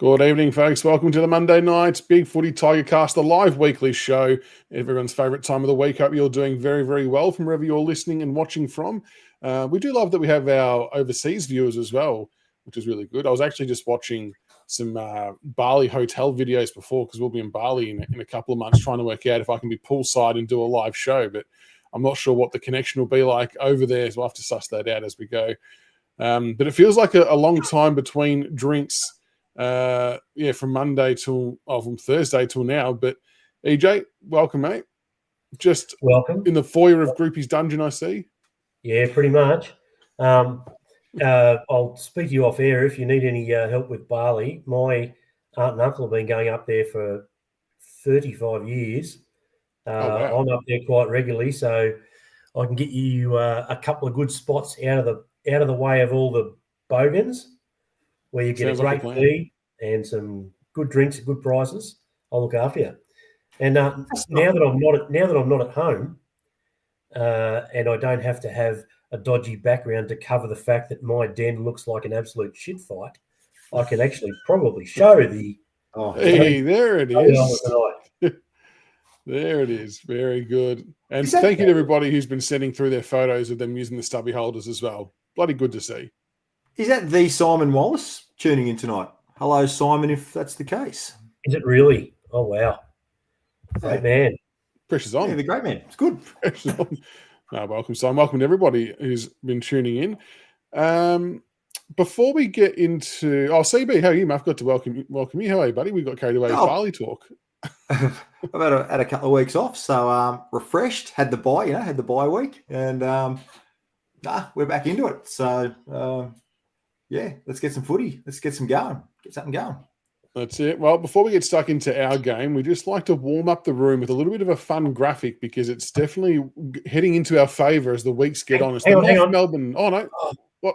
Good evening, folks. Welcome to the Monday night Big Footy Tigercast, the live weekly show. Everyone's favourite time of the week. Hope you're doing very, very well from wherever you're listening and watching from. We do love that we have our overseas viewers as well, which is really good. I was actually just watching some Bali hotel videos before because we'll be in Bali in a couple of months trying to work out if I can be poolside and do a live show. But I'm not sure what the connection will be like over there, so we'll have to suss that out as we go. But it feels like a long time between drinks. From Monday from Thursday till now. But EJ, welcome, mate. Just welcome in the foyer of Groupie's Dungeon, I see. Yeah, pretty much. I'll speak to you off air if you need any help with Bali. My aunt and uncle have been going up there for 35 years. Wow. I'm up there quite regularly, so I can get you a couple of good spots out of the way of all the bogans, where you get a great feed and some good drinks at good prices. I'll look after you. And now that I'm not at home, and I don't have to have a dodgy background to cover the fact that my den looks like an absolute shit fight, I can actually probably show the. Hey, there it is. There it is. Very good. And thank you to everybody who's been sending through their photos of them using the stubby holders as well. Bloody good to see. Is that the Simon Wallace tuning in tonight? Hello, Simon, if that's the case. Is it really? Oh, wow. Great man. Pressure's on. Yeah, the great man. It's good. Pressure's on. No, welcome, Simon. Welcome to everybody who's been tuning in. Before we get into... Oh, CB, how are you, Muff? Got to welcome you. How are you, buddy? We got carried away with Bali talk. I've had a couple of weeks off, so refreshed, had the bye week, and we're back into it. So, let's get some footy. Let's get something going. That's it. Well, before we get stuck into our game, we just like to warm up the room with a little bit of a fun graphic because it's definitely heading into our favour as the weeks get on. It's hang on. Melbourne. Oh, no. What?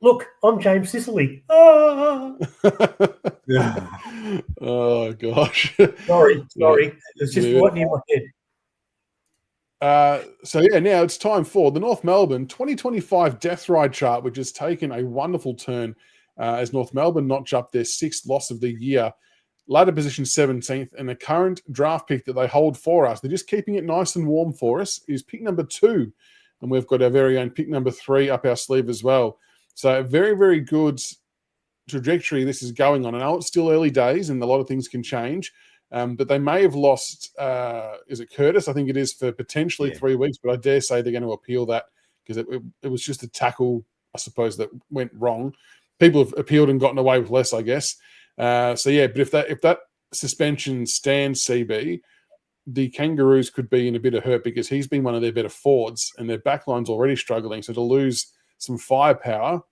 Look, I'm James Sicily. Oh, oh gosh. Sorry. It's just right near my head. Now it's time for the North Melbourne 2025 Death Ride chart, which has taken a wonderful turn as North Melbourne notch up their 6th loss of the year, ladder position 17th, and the current draft pick that they hold for us, they're just keeping it nice and warm for us, is pick number 2, and we've got our very own pick number 3 up our sleeve as well. So a very, very good trajectory this is going on. I know it's still early days and a lot of things can change. But they may have lost, is it Curtis? I think it is for potentially 3 weeks, but I dare say they're going to appeal that because it was just a tackle, I suppose, that went wrong. People have appealed and gotten away with less, I guess. But if that suspension stands, CB, the Kangaroos could be in a bit of hurt because he's been one of their better forwards and their backline's already struggling. So to lose some firepower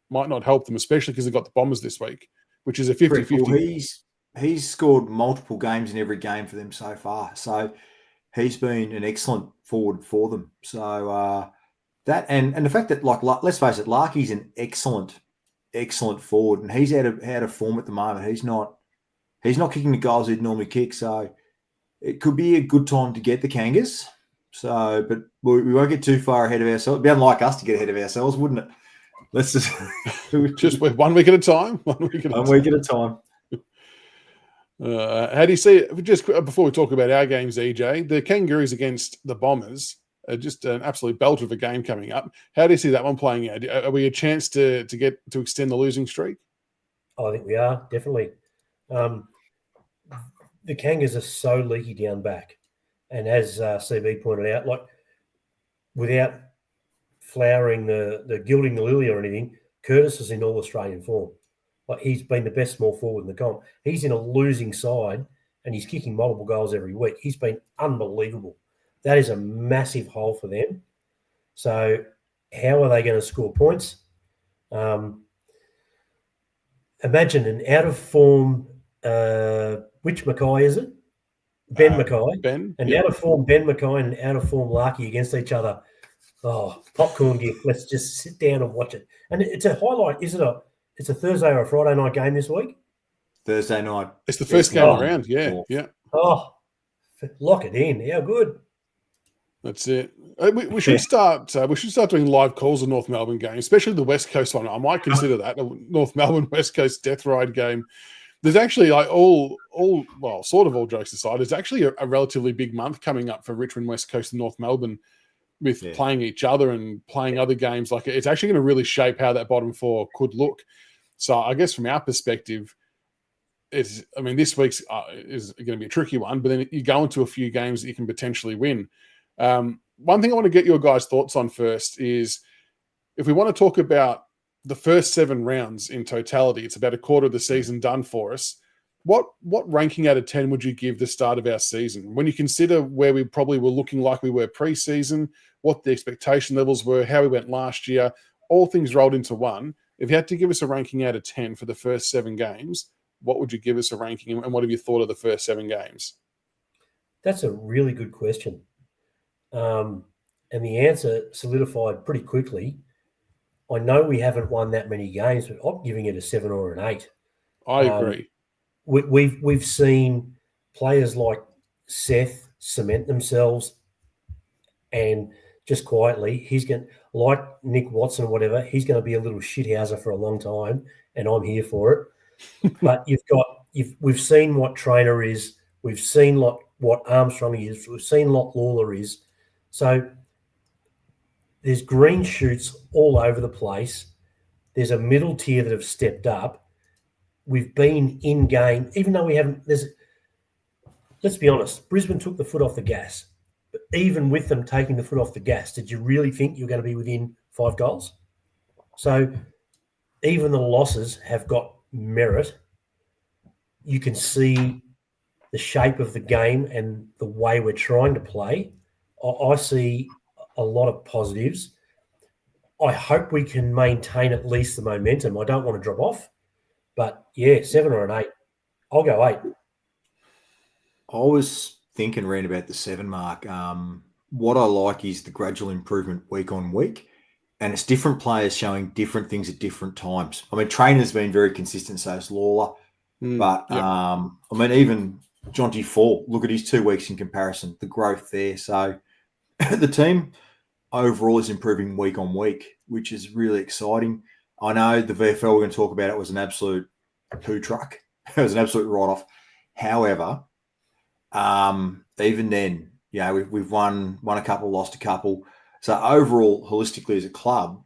might not help them, especially because they've got the Bombers this week, which is a 50-50. He's scored multiple games in every game for them so far. So he's been an excellent forward for them. So that and the fact that, let's face it, Larky's an excellent forward, and he's out of form at the moment. He's not kicking the goals he'd normally kick. So it could be a good time to get the Kangas. So, but we won't get too far ahead of ourselves. It'd be unlike us to get ahead of ourselves, wouldn't it? Let's just 1 week at a time. 1 week at a time. How do you see it? Just before we talk about our games, EJ, the Kangaroos against the Bombers are just an absolute belter of a game coming up. How do you see that one playing out? Are we a chance to extend the losing streak? I think we are, definitely. The Kangas are so leaky down back. And as CB pointed out, without flowering the gilding the lily or anything, Curtis is in all Australian form. He's been the best small forward in the comp. He's in a losing side and he's kicking multiple goals every week. He's been unbelievable. That is a massive hole for them. So how are they going to score points? Imagine an out-of-form which Mackay is it? Ben Mackay. Out-of-form Ben Mackay and out-of-form Larky against each other. Oh, popcorn gift. Let's just sit down and watch it. And it's a highlight. It's a Thursday or a Friday night game this week? Thursday night. It's the first game around. Yeah. Oh, lock it in. How good. That's it. We should start. We should start doing live calls of North Melbourne games, especially the West Coast one. I might consider that a North Melbourne West Coast death ride game. There's actually like all jokes aside, it's actually a relatively big month coming up for Richmond, West Coast, and North Melbourne with playing each other and playing other games. Like it's actually going to really shape how that bottom four could look. So I guess from our perspective, this week's is going to be a tricky one, but then you go into a few games that you can potentially win. One thing I want to get your guys' thoughts on first is if we want to talk about the first 7 rounds in totality, it's about a quarter of the season done for us. What ranking out of 10 would you give the start of our season? When you consider where we probably were looking like we were pre-season, what the expectation levels were, how we went last year, all things rolled into one. If you had to give us a ranking out of 10 for the first 7 games, what would you give us a ranking, and what have you thought of the first 7 games? That's a really good question. And the answer solidified pretty quickly. I know we haven't won that many games, but I'm giving it a 7 or an 8. I agree. We've seen players like Seth cement themselves, and just quietly, he's going, like Nick Watson or whatever, he's going to be a little shithouser for a long time, and I'm here for it. But we've seen what Trainer is, we've seen what Armstrong is, we've seen what Lawler is. So there's green shoots all over the place. There's a middle tier that have stepped up. We've been in game, even though we haven't. Let's be honest, Brisbane took the foot off the gas. But even with them taking the foot off the gas, did you really think you're going to be within 5 goals? So even the losses have got merit. You can see the shape of the game and the way we're trying to play. I see a lot of positives. I hope we can maintain at least the momentum. I don't want to drop off. But, 7 or an 8. I'll go 8. I was thinking around about the 7 mark. What I like is the gradual improvement week on week, and it's different players showing different things at different times. I mean, Trainer's been very consistent, so is Lawler. But, even Jonty Fall, look at his 2 weeks in comparison, the growth there. So the team overall is improving week on week, which is really exciting. I know the VFL we're going to talk about, it was an absolute poo truck. It was an absolute write-off. However, even then, we've won a couple, lost a couple. So overall, holistically as a club,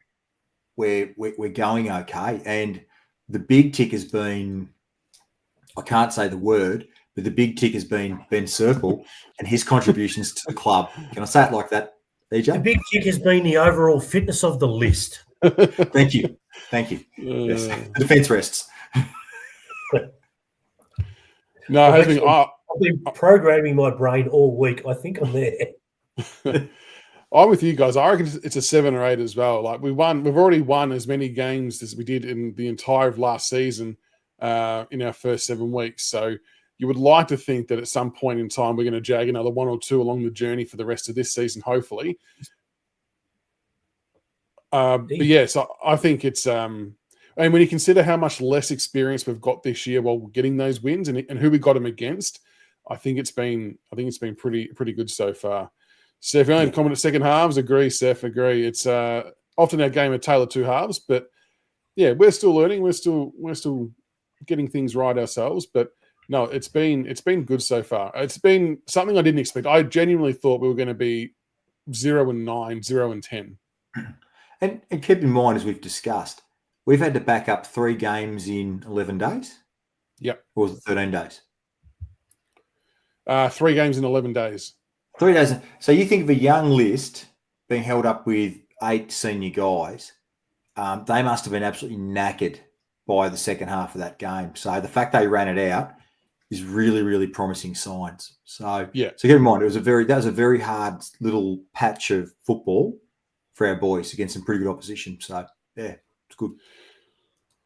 we're going okay. And the big tick has been, I can't say the word, but the big tick has been Ben Circle and his contributions to the club. Can I say it like that, EJ? The big tick has been the overall fitness of the list. Thank you. Yes. The defence rests. No, I've been programming my brain all week. I think I'm there. I'm with you guys. I reckon it's a 7 or 8 as well. Like we've already won as many games as we did in the entire of last season in our first 7 weeks. So you would like to think that at some point in time we're going to jag another 1 or 2 along the journey for the rest of this season, hopefully. So I think it's and when you consider how much less experience we've got this year while getting those wins and who we got them against, I think it's been pretty good so far. Seth, you only comment at second halves. Agree, Seth. Agree. It's often our game a tale of 2 halves, but we're still learning. We're still getting things right ourselves. But no, it's been good so far. It's been something I didn't expect. I genuinely thought we were going to be 0-9, 0-10. And keep in mind, as we've discussed, we've had to back up 3 games in 11 days. Yep. Or was it 13 days? 3 games in 11 days. 3 days. So you think of a young list being held up with 8 senior guys, they must have been absolutely knackered by the second half of that game. So the fact they ran it out is really, really promising signs. So So keep in mind, that was a very hard little patch of football for our boys against some pretty good opposition. So it's good.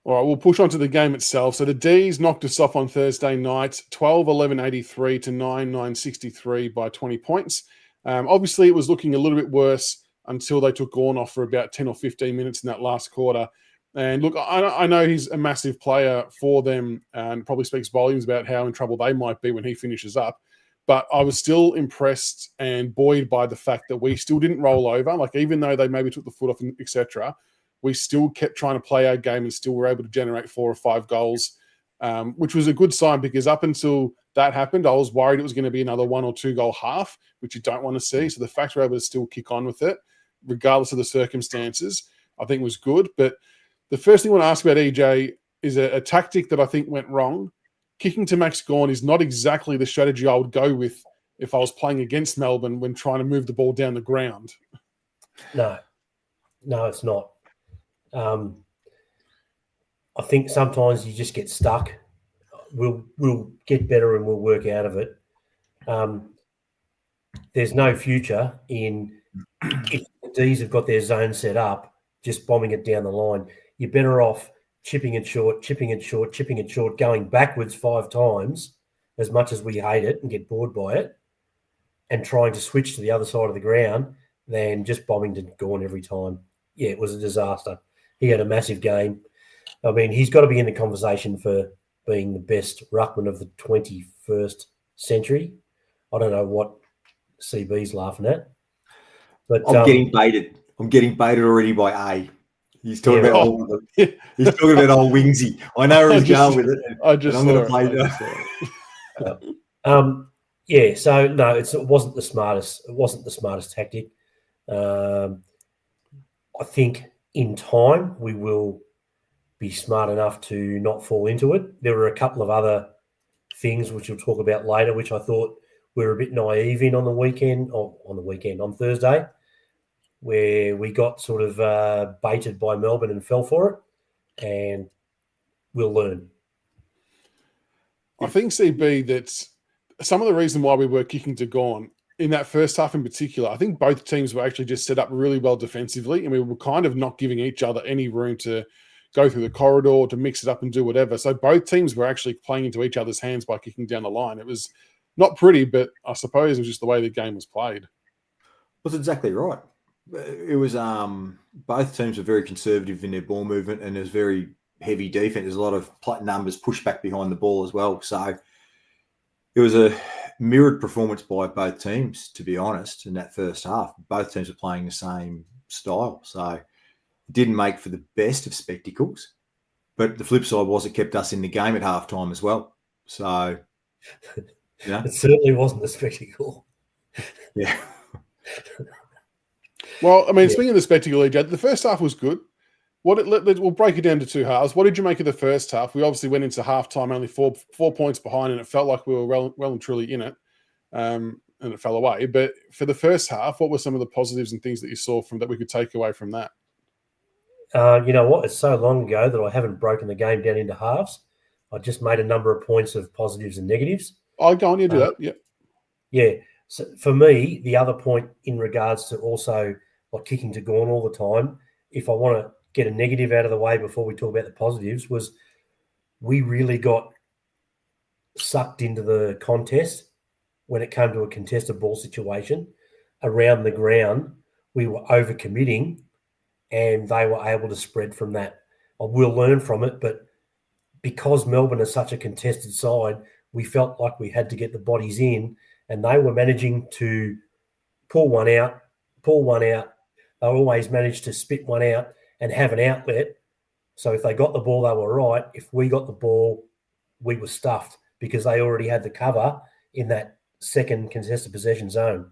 All right, we'll push on to the game itself. So the D's knocked us off on Thursday night, 12-11-83 to 9-9-63 by 20 points. Obviously, it was looking a little bit worse until they took Gawn off for about 10 or 15 minutes in that last quarter. And look, I know he's a massive player for them and probably speaks volumes about how in trouble they might be when he finishes up. But I was still impressed and buoyed by the fact that we still didn't roll over. Like, even though they maybe took the foot off, etc., we still kept trying to play our game and still were able to generate 4 or 5 goals, which was a good sign, because up until that happened, I was worried it was going to be another 1 or 2 goal half, which you don't want to see. So the fact we're able to still kick on with it, regardless of the circumstances, I think was good. But the first thing I want to ask about, EJ, is a tactic that I think went wrong. Kicking to Max Gawn is not exactly the strategy I would go with if I was playing against Melbourne when trying to move the ball down the ground. No, it's not. I think sometimes you just get stuck. We'll get better and we'll work out of it. There's no future in if the D's have got their zone set up, just bombing it down the line. You're better off chipping it short, going backwards 5 times, as much as we hate it and get bored by it, and trying to switch to the other side of the ground than just bombing to Gawn every time. Yeah, it was a disaster. He had a massive game. I mean, he's got to be in the conversation for being the best ruckman of the 21st century. I don't know what CB's laughing at. But I'm getting baited. I'm getting baited already by A. He's talking about all of them. He's talking about old Wingsy. I know where he's going with it. I'm going to play that. Yeah, so no, it wasn't the smartest. It wasn't the smartest tactic. I think in time we will be smart enough to not fall into it. There were a couple of other things which we'll talk about later, which I thought we were a bit naive in on Thursday, where we got sort of baited by Melbourne and fell for it, and we'll learn. I think, CB, that some of the reason why we were kicking to Gawn in that first half in particular, I think both teams were actually just set up really well defensively, and we were kind of not giving each other any room to go through the corridor, to mix it up and do whatever. So both teams were actually playing into each other's hands by kicking down the line. It was not pretty, but I suppose it was just the way the game was played. That's exactly right. It was both teams were very conservative in their ball movement, and there's very heavy defense. There's a lot of numbers pushed back behind the ball as well. So it was a mirrored performance by both teams, to be honest, in that first half. Both teams were playing the same style. So it didn't make for the best of spectacles. But the flip side was it kept us in the game at halftime as well. So, yeah. It certainly wasn't a spectacle. Yeah. Well, I mean, speaking of the spectacle, EJ, the first half was good. We'll break it down to 2 halves. What did you make of the first half? We obviously went into halftime only four points behind, and it felt like we were well and truly in it, and it fell away. But for the first half, what were some of the positives and things that you saw from that we could take away from that? You know what? It's so long ago that I haven't broken the game down into halves. I just made a number of points of positives and negatives. Oh, go on, you do that. Yeah. Yeah. So for me, the other point in regards to also like kicking to Gawn all the time, if I want to get a negative out of the way before we talk about the positives, was we really got sucked into the contest when it came to a contested ball situation around the ground. We were overcommitting, and they were able to spread from that. We'll learn from it, but because Melbourne is such a contested side, we felt like we had to get the bodies in, and they were managing to pull one out. They always managed to spit one out and have an outlet. So if they got the ball, they were right. If we got the ball, we were stuffed because they already had the cover in that second contested possession zone.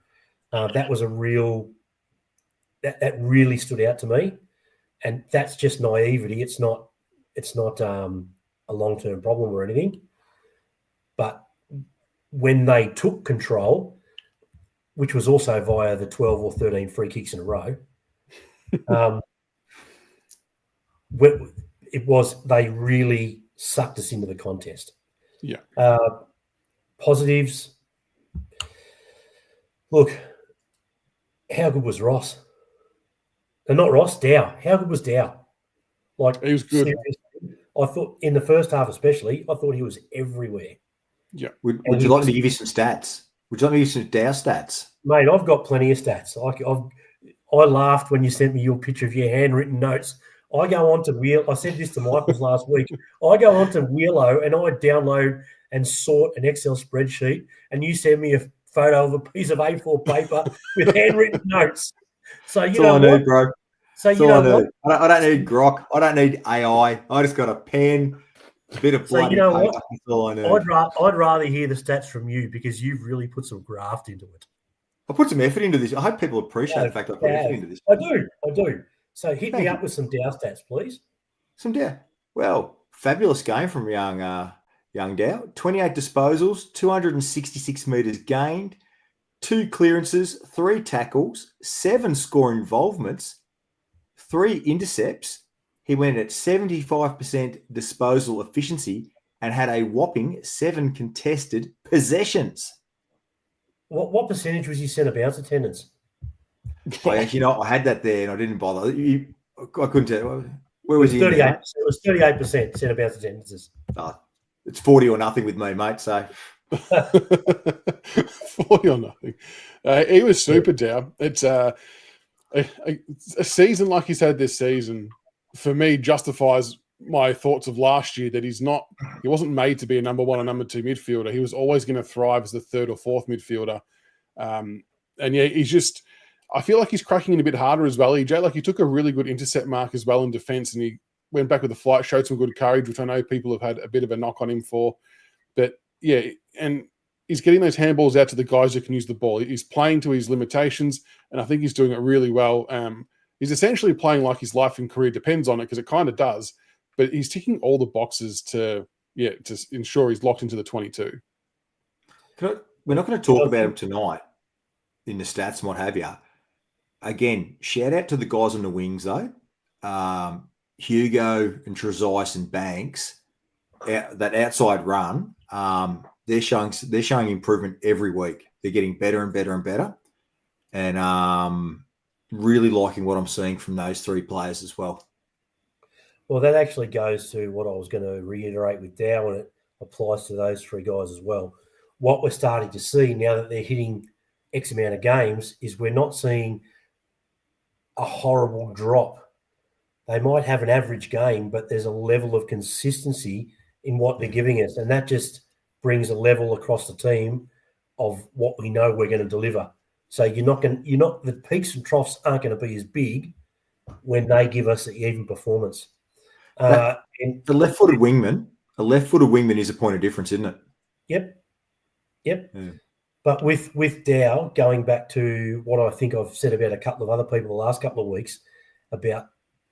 That was that really stood out to me. And that's just naivety. It's not a long-term problem or anything. But when they took control, which was also via the 12 or 13 free kicks in a row, they really sucked us into the contest. Yeah. Positives. Look, how good was Ross? And not Ross, Dow. How good was Dow? Like, he was good. Seriously, I thought in the first half especially, I thought he was everywhere. Yeah. Would you like me to give you some stats? Would you like me to give you some Dow stats? Mate, I've got plenty of stats. I laughed when you sent me your picture of your handwritten notes. I go on to I said this to Michaels last week. I go on to Wheelo and I download and sort an Excel spreadsheet, and you send me a photo of a piece of A4 paper with handwritten notes. So you know all I what? need, bro. So That's you all know I need. what? I don't need grok. I don't need AI. I just got a pen, a bit of So you bloody know paper. what? That's all I need. I'd rather hear the stats from you because you've really put some graft into it. I put some effort into this. I hope people appreciate the fact I put effort into this. I do. So hit me Thank up you. with some Dow stats, please. Some Dow. Well, fabulous game from young Dow. 28 disposals, 266 metres gained, 2 clearances, 3 tackles, 7 score involvements, 3 intercepts. He went at 75% disposal efficiency and had a whopping 7 contested possessions. What percentage was your centre bounce attendance? I had that there and I didn't bother. I couldn't tell. Where was he? 38. It was 38% centre bounce attendances. Oh, it's 40 or nothing with me, mate. So 40 or nothing. He was super down. It's a season like he's had this season, for me, justifies my thoughts of last year that he wasn't made to be a number 1 or number 2 midfielder. He was always going to thrive as the 3rd or 4th midfielder. And yeah, I feel like he's cracking in a bit harder as well, EJ. Like, he took a really good intercept mark as well in defence, and he went back with the flight, showed some good courage, which I know people have had a bit of a knock on him for. But yeah, and he's getting those handballs out to the guys who can use the ball. He's playing to his limitations, and I think he's doing it really well. He's essentially playing like his life and career depends on it, because it kind of does. But he's ticking all the boxes to ensure he's locked into the 22. We're not going to talk about him tonight in the stats and what have you. Again, shout out to the guys on the wings, though. Hugo and Trezise and Banks, that outside run, they're showing improvement every week. They're getting better and better and better. And really liking what I'm seeing from those 3 players as well. Well, that actually goes to what I was going to reiterate with Dow, and it applies to those 3 guys as well. What we're starting to see now that they're hitting X amount of games is we're not seeing a horrible drop. They might have an average game, but there's a level of consistency in what they're giving us, and that just brings a level across the team of what we know we're going to deliver. So the peaks and troughs aren't going to be as big when they give us an even performance. The left-footed wingman is a point of difference, isn't it? Yep. Yeah. But with Dow, going back to what I think I've said about a couple of other people the last couple of weeks about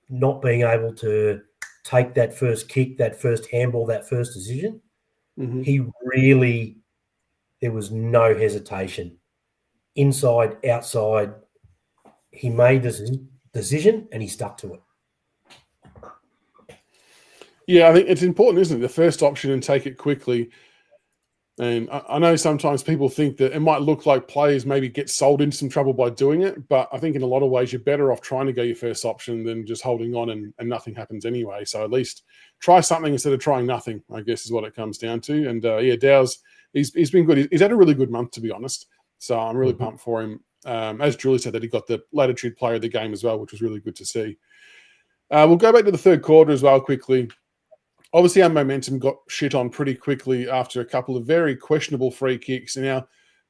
not being able to take that first kick, that first handball, that first decision, there was no hesitation. Inside, outside, he made the decision and he stuck to it. Yeah, I think it's important, isn't it? The first option and take it quickly. And I know sometimes people think that it might look like players maybe get sold into some trouble by doing it, but I think in a lot of ways you're better off trying to go your first option than just holding on and nothing happens anyway. So at least try something instead of trying nothing, I guess is what it comes down to. And Dow's, he's been good. He's had a really good month, to be honest. So I'm really pumped for him. As Julie said, that he got the Latitude Player of the Game as well, which was really good to see. We'll go back to the 3rd quarter as well quickly. Obviously, our momentum got shit on pretty quickly after a couple of very questionable free kicks. Now,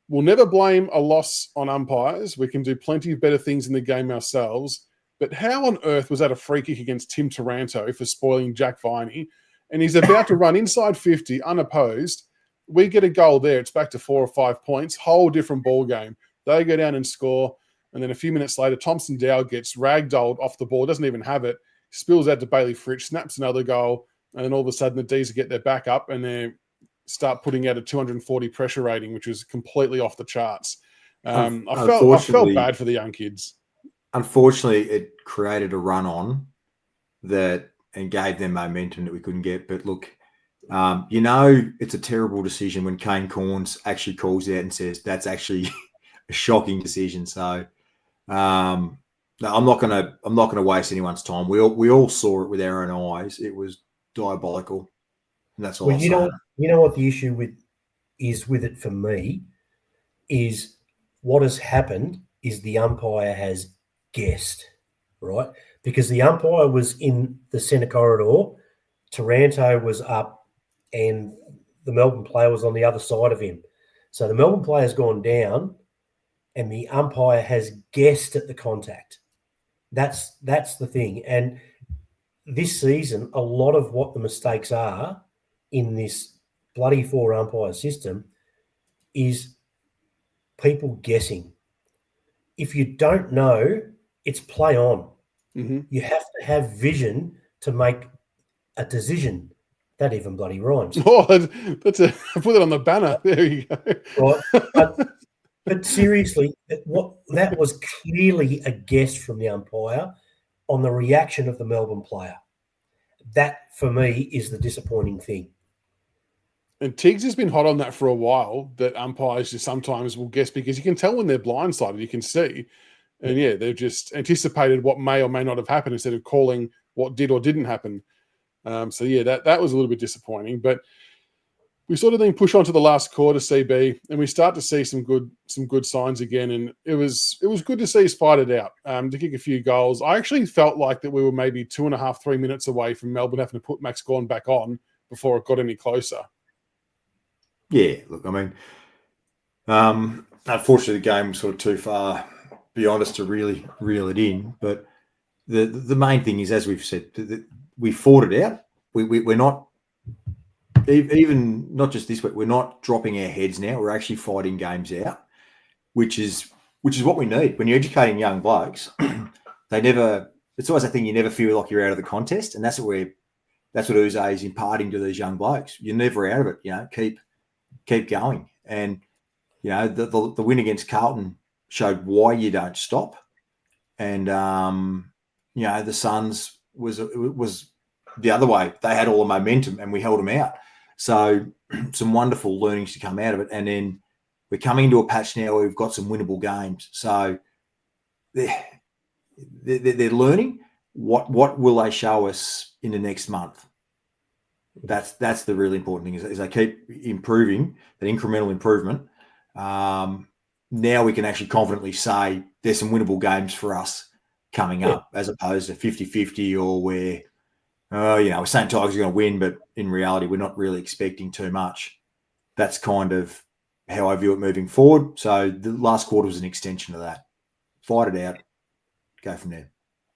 we'll never blame a loss on umpires. We can do plenty of better things in the game ourselves. But how on earth was that a free kick against Tim Taranto for spoiling Jack Viney? And he's about to run inside 50 unopposed. We get a goal there. It's back to 4 or 5 points. Whole different ball game. They go down and score. And then a few minutes later, Thompson Dow gets ragdolled off the ball, doesn't even have it, spills out to Bailey Fritsch, snaps another goal. And then all of a sudden the D's get their back up and they start putting out a 240 pressure rating, which is completely off the charts. I felt bad for the young kids. Unfortunately, it created a run on that and gave them momentum that we couldn't get. But look, it's a terrible decision when Kane Corns actually calls out and says that's actually a shocking decision. So no, I'm not gonna waste anyone's time. We all saw it with our own eyes. It was diabolical. And that's all. Well, you know what the issue with it for me is what has happened is the umpire has guessed, right? Because the umpire was in the centre corridor, Taranto was up, and the Melbourne player was on the other side of him. So the Melbourne player's gone down and the umpire has guessed at the contact. That's the thing. And this season, a lot of what the mistakes are in this bloody 4 umpire system is people guessing. If you don't know, it's play on. Mm-hmm. You have to have vision to make a decision. That even bloody rhymes. Oh, that's I put it on the banner. There you go. Right. But seriously, that was clearly a guess from the umpire on the reaction of the Melbourne player. That, for me, is the disappointing thing. And Tiggs has been hot on that for a while, that umpires just sometimes will guess because you can tell when they're blindsided, you can see. And yeah, they've just anticipated what may or may not have happened instead of calling what did or didn't happen. So yeah, that was a little bit disappointing. But we sort of then push on to the last quarter, CB, and we start to see some good signs again. And it was good to see us fight it out, to kick a few goals. I actually felt like that we were maybe 2.5, 3 minutes away from Melbourne having to put Max Gawn back on before it got any closer. Yeah, look, I mean, unfortunately, the game was sort of too far beyond us to really reel it in. But the main thing is, as we've said, we fought it out. We're not, even not just this week, we're not dropping our heads now. We're actually fighting games out, which is what we need. When you're educating young blokes, it's always a thing, you never feel like you're out of the contest. And that's what Uze is imparting to these young blokes. You're never out of it, keep going. And, the win against Carlton showed why you don't stop. And, the Suns was the other way. They had all the momentum and we held them out. So some wonderful learnings to come out of it. And then we're coming into a patch now where we've got some winnable games. So they're learning. What will they show us in the next month? That's the really important thing is they keep improving, that incremental improvement. Now we can actually confidently say there's some winnable games for us coming up, as opposed to 50-50 or where, we're saying Tigers are going to win, but in reality, we're not really expecting too much. That's kind of how I view it moving forward. So the last quarter was an extension of that. Fight it out, go from there.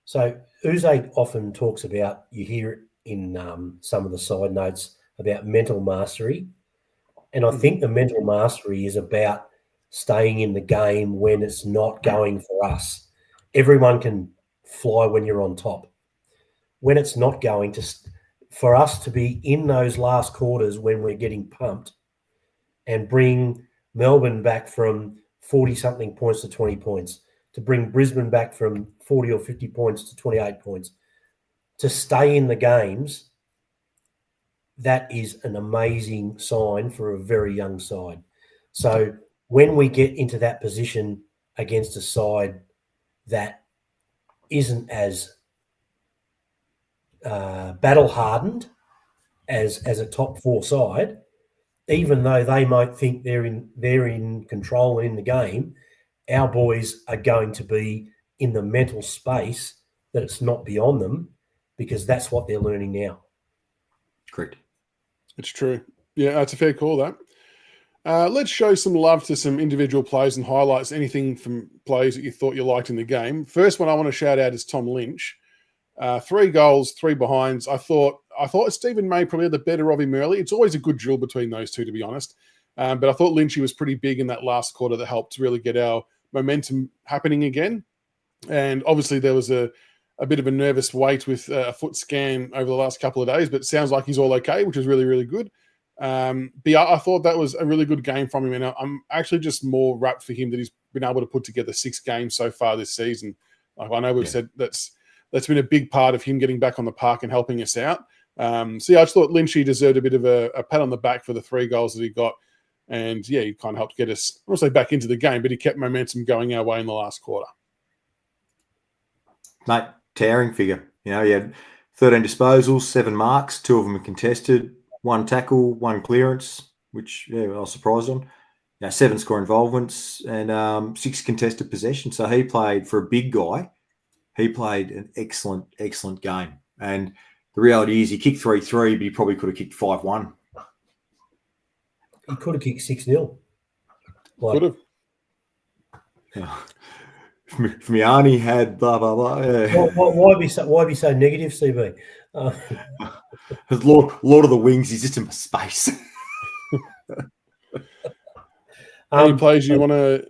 So Uze often talks about, you hear it in some of the side notes about mental mastery. And I think the mental mastery is about staying in the game when it's not going for us. Everyone can fly when you're on top. When it's not going for us to be in those last quarters when we're getting pumped and bring Melbourne back from 40-something points to 20 points, to bring Brisbane back from 40 or 50 points to 28 points, to stay in the games, that is an amazing sign for a very young side. So when we get into that position against a side that isn't as battle-hardened as a top 4 side, even though they might think they're in control and in the game, our boys are going to be in the mental space that it's not beyond them, because that's what they're learning now. Correct. It's true. Yeah, that's a fair call, that. Let's show some love to some individual plays and highlights, anything from plays that you thought you liked in the game. First one I want to shout out is Tom Lynch. 3 goals, 3 behinds. I thought Stephen May probably had the better of him early. It's always a good drill between those two, to be honest. But I thought Lynchy was pretty big in that last quarter that helped really get our momentum happening again. And obviously there was a bit of a nervous wait with a foot scan over the last couple of days, but it sounds like he's all okay, which is really, really good. But yeah, I thought that was a really good game from him, and I'm actually just more rapt for him that he's been able to put together 6 games so far this season. Like, I know we've said that's been a big part of him getting back on the park and helping us out. So yeah, I just thought Lynchy deserved a bit of a pat on the back for the 3 goals that he got. And yeah, he kind of helped get us, I won't say back into the game, but he kept momentum going our way in the last quarter. Mate, towering figure. He had 13 disposals, 7 marks, 2 of them were contested, 1 tackle, 1 clearance, which I was surprised on. 7 score involvements and 6 contested possessions. So he played, for a big guy, he played an excellent, excellent game. And the reality is he kicked 3-3, but he probably could have kicked 5-1. he could have kicked 6-0. Could have. Miani had blah blah blah. Yeah. Why be so negative, CB? Lord of the Wings. He's just in space. Any players you want to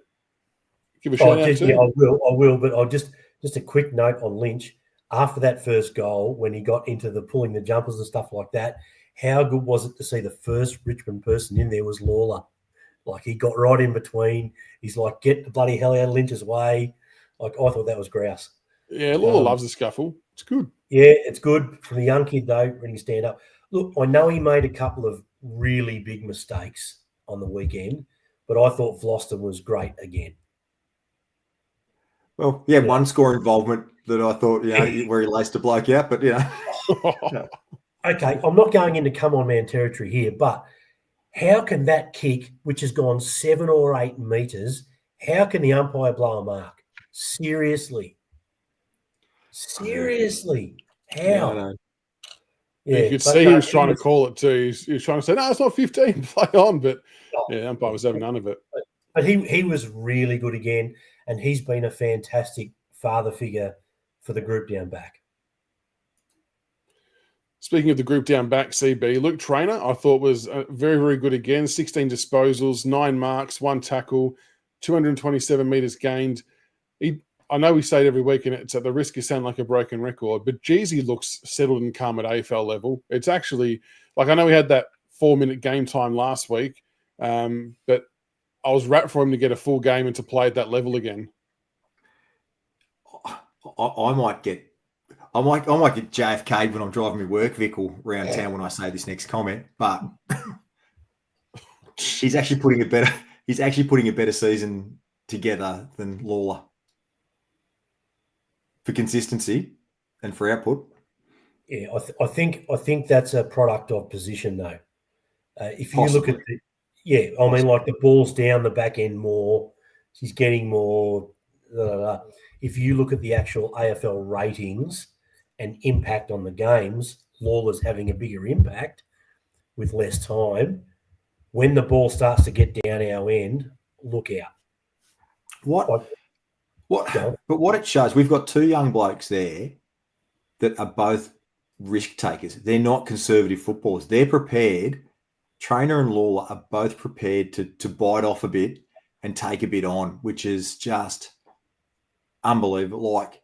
give a shout out to? Yeah, I will. But I'll just a quick note on Lynch. After that first goal, when he got into the pulling the jumpers and stuff like that, how good was it to see the first Richmond person in there was Lawler? Like, he got right in between. He's like, get the bloody hell out of Lynch's way. Like, I thought that was grouse. Yeah, Lawler loves the scuffle. It's good. Yeah, it's good from the young kid, though, when he stand up. Look, I know he made a couple of really big mistakes on the weekend, but I thought Vlosten was great again. Well, he had one score involvement that I thought, where he laced a bloke out, but, Okay, I'm not going into come-on man territory here, but how can that kick, which has gone 7 or 8 metres, how can the umpire blow a mark? Seriously. How? Yeah, you could see he was trying to call it too. He was trying to say, no, it's not 15, play on. But, the umpire was having none of it. But he was really good again, and he's been a fantastic father figure for the group down back. Speaking of the group down back, CB, Luke Traynor, I thought was very, very good again. 16 disposals, 9 marks, 1 tackle, 227 metres gained. I know we say it every week, and it's at the risk of sounding like a broken record, but Jeezy looks settled and calm at AFL level. It's actually, like, I know we had that 4-minute game time last week, but I was rapt for him to get a full game and to play at that level again. I might get JFK'd when I'm driving my work vehicle around town when I say this next comment, but he's actually putting a better season together than Lawler for consistency and for output. Yeah, I think that's a product of position, though. If you Possibly. look at I mean, like, the ball's down the back end more, he's getting more. If you look at the actual AFL ratings and impact on the games, Lawler's having a bigger impact with less time. When the ball starts to get down our end, look out. But what it shows, we've got 2 young blokes there that are both risk takers. They're not conservative footballers. They're prepared. Traynor and Lawler are both prepared to bite off a bit and take a bit on, which is just unbelievable. Like,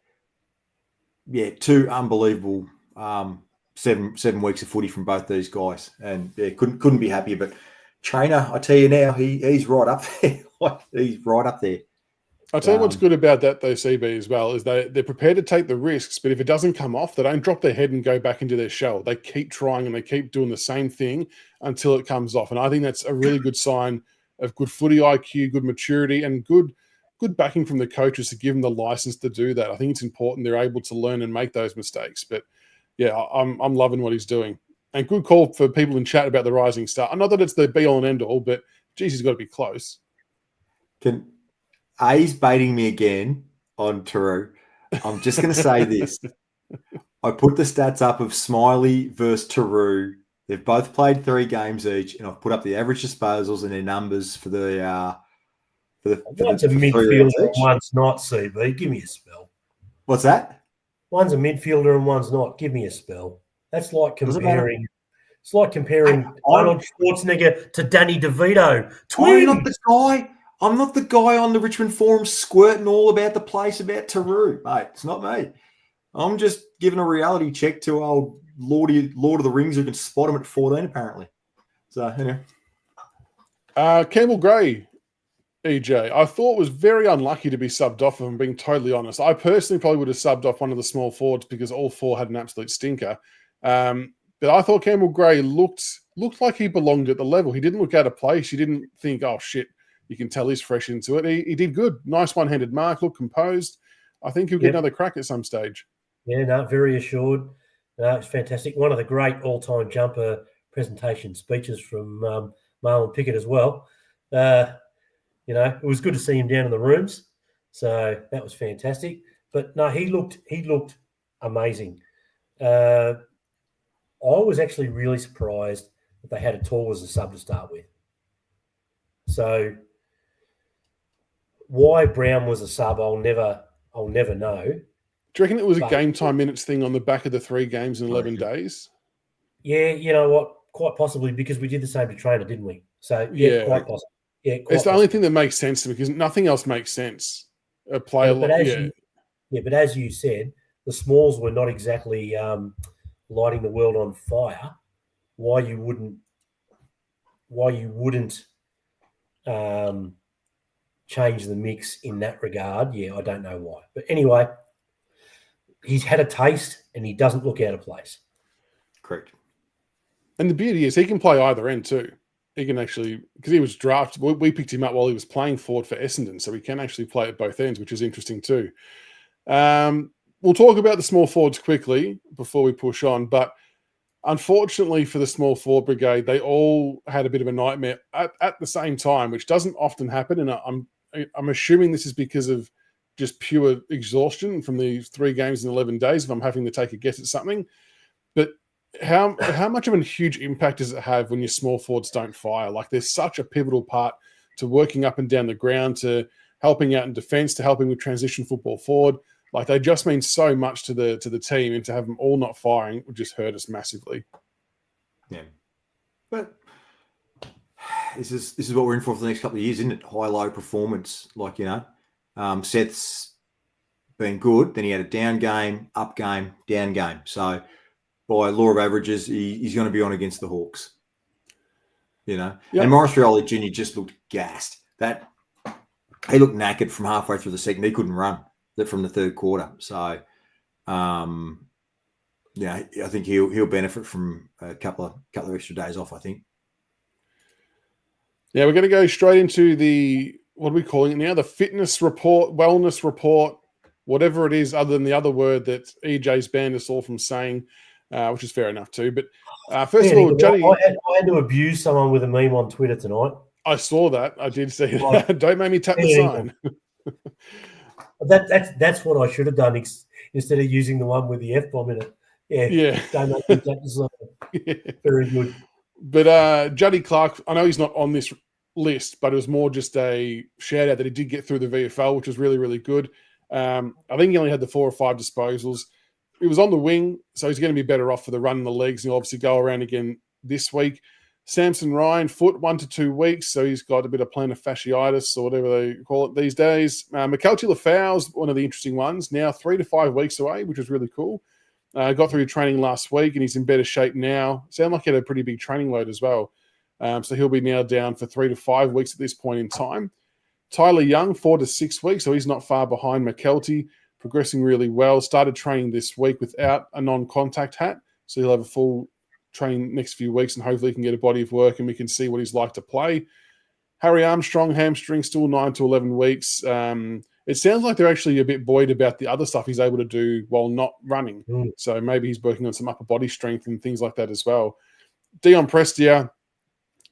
2 unbelievable 7 weeks of footy from both these guys, and couldn't be happier. But Traynor, I tell you now, he's right up there. He's right up there. I'll tell you what's good about that, though, CB, as well, is they're prepared to take the risks, but if it doesn't come off, they don't drop their head and go back into their shell. They keep trying and they keep doing the same thing until it comes off. And I think that's a really good sign of good footy IQ, good maturity, and good backing from the coaches to give them the license to do that. I think it's important they're able to learn and make those mistakes. But, I'm loving what he's doing. And good call for people in chat about the rising star. Not that it's the be-all and end-all, but, geez, he's got to be close. He's baiting me again on Taru. I'm just going to say this. I put the stats up of Smiley versus Taru. They've both played 3 games each, and I've put up the average disposals and their numbers for the one's a midfielder and one's not, CB. Give me a spell. What's that? One's a midfielder and one's not. Give me a spell. That's like comparing. It's like comparing Arnold Schwarzenegger to Danny DeVito. I'm not the guy on the Richmond forum squirting all about the place about Taru, mate. It's not me. I'm just giving a reality check to old Lord of the Rings who can spot him at 14, apparently. So, anyway. Campbell Gray, EJ, I thought was very unlucky to be subbed off, if I'm being totally honest. I personally probably would have subbed off one of the small forwards because all 4 had an absolute stinker. But I thought Campbell Gray looked like he belonged at the level. He didn't look out of place. You didn't think, oh, shit, you can tell he's fresh into it. He did good. Nice one-handed mark, looked composed. I think he'll get another crack at some stage. Yeah, no, very assured. No, it's fantastic. One of the great all-time jumper presentation speeches from Marlon Pickett as well. It was good to see him down in the rooms. So that was fantastic. But no, he looked amazing. I was actually really surprised that they had a Tall as a sub to start with. So why Brown was a sub, I'll never know. Do you reckon it was a But- game time minutes thing on the back of the 3 games in 11 days? Yeah, you know what? Quite possibly, because we did the same to Trainer, didn't we? So Yeah. quite possible. Yeah, It's the only thing that makes sense to me because nothing else makes sense. A player but as you said, the Smalls were not exactly lighting the world on fire. Why you wouldn't change the mix in that regard? Yeah, I don't know why. But anyway, he's had a taste and he doesn't look out of place. Correct. And the beauty is he can play either end too. He can actually, because he was drafted, we picked him up while he was playing forward for Essendon, so he can actually play at both ends, which is interesting too. We'll talk about the small forwards quickly before we push on, but unfortunately for the small forward brigade, they all had a bit of a nightmare at the same time, which doesn't often happen. And I'm assuming this is because of just pure exhaustion from the 3 games in 11 days, if I'm having to take a guess at something. But how much of a huge impact does it have when your small forwards don't fire? Like, there's such a pivotal part to working up and down the ground, to helping out in defence, to helping with transition football forward. Like, they just mean so much to the team, and to have them all not firing would just hurt us massively. Yeah, but this is what we're in for the next couple of years, isn't it? High-low performance, like, Seth's been good, then he had a down game, up game, down game. So by law of averages, he's going to be on against the Hawks. Yep. And Morris Rioli Jr. just looked gassed. He looked knackered from halfway through the second. He couldn't run from the third quarter. So, I think he'll benefit from a couple of extra days off, I think. Yeah, we're going to go straight into the, what are we calling it now? The fitness report, wellness report, whatever it is, other than the other word that EJ's banned us all from saying, which is fair enough too. But first of all, Juddy, I had to abuse someone with a meme on Twitter tonight. I saw that. I did see that. Don't make me tap the sign. That's what I should have done instead of using the one with the F-bomb in it. Yeah. Don't make me tap the sign. Yeah. Very good. But Juddy Clark, I know he's not on this list, but it was more just a shout out that he did get through the VFL, which was really, really good. I think he only had the 4 or 5 disposals. He was on the wing, so he's going to be better off for the run and the legs. He'll obviously go around again this week. Samson Ryan, foot 1 to 2 weeks, so he's got a bit of plantar fasciitis or whatever they call it these days. McKelty Lafau's one of the interesting ones, now 3 to 5 weeks away, which is really cool. Got through training last week, and he's in better shape now. Sound like he had a pretty big training load as well. So he'll be now down for 3 to 5 weeks at this point in time. Tyler Young, 4 to 6 weeks, so he's not far behind McKelty, progressing really well. Started training this week without a non-contact hat, so he'll have a full training next few weeks, and hopefully he can get a body of work and we can see what he's like to play. Harry Armstrong, hamstring, still 9 to 11 weeks. It sounds like they're actually a bit buoyed about the other stuff he's able to do while not running. So maybe he's working on some upper body strength and things like that as well. Dion Prestia,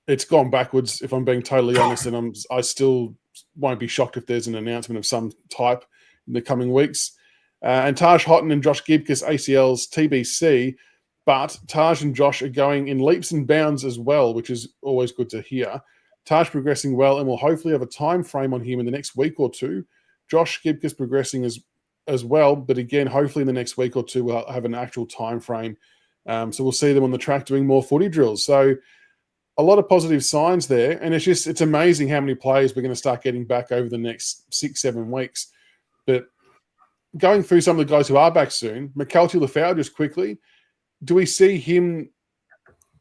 it's gone backwards, if I'm being totally honest, and I still won't be shocked if there's an announcement of some type in the coming weeks. And Taj Houghton and Josh Gibcus, ACLs, TBC, but Taj and Josh are going in leaps and bounds as well, which is always good to hear. Taj progressing well, and we'll hopefully have a time frame on him in the next week or two. Josh Gibcus progressing as well, but again, hopefully in the next week or two we'll have an actual time frame. So we'll see them on the track doing more footy drills. So a lot of positive signs there, and it's amazing how many players we're going to start getting back over the next 6-7 weeks. But going through some of the guys who are back soon, McKelty Lafau, just quickly, do we see him,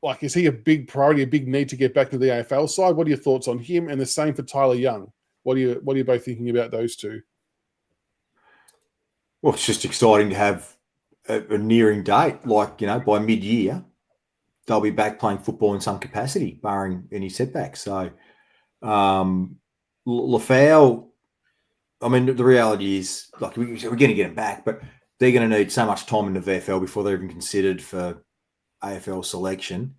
like, is he a big priority, a big need to get back to the AFL side? What are your thoughts on him? And the same for Tyler Young. What are you both thinking about those two? Well, it's just exciting to have a nearing date. Like, by mid-year, they'll be back playing football in some capacity, barring any setbacks. So, Lafau, I mean, the reality is, like, we're going to get him back, but they're going to need so much time in the VFL before they're even considered for AFL selection.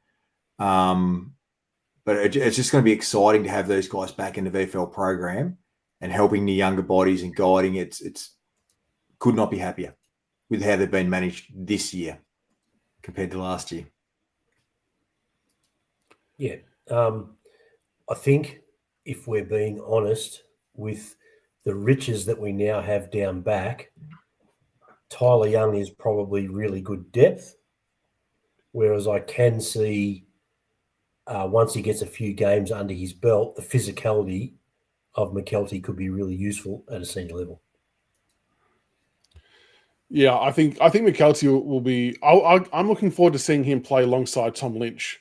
But it's just going to be exciting to have those guys back in the VFL program and helping the younger bodies and guiding. It's could not be happier with how they've been managed this year compared to last year. Yeah. I think if we're being honest, with the riches that we now have down back, Tyler Young is probably really good depth, whereas I can see once he gets a few games under his belt, the physicality of McKelty could be really useful at a senior level. Yeah, I think McKelty will be. I'm looking forward to seeing him play alongside Tom Lynch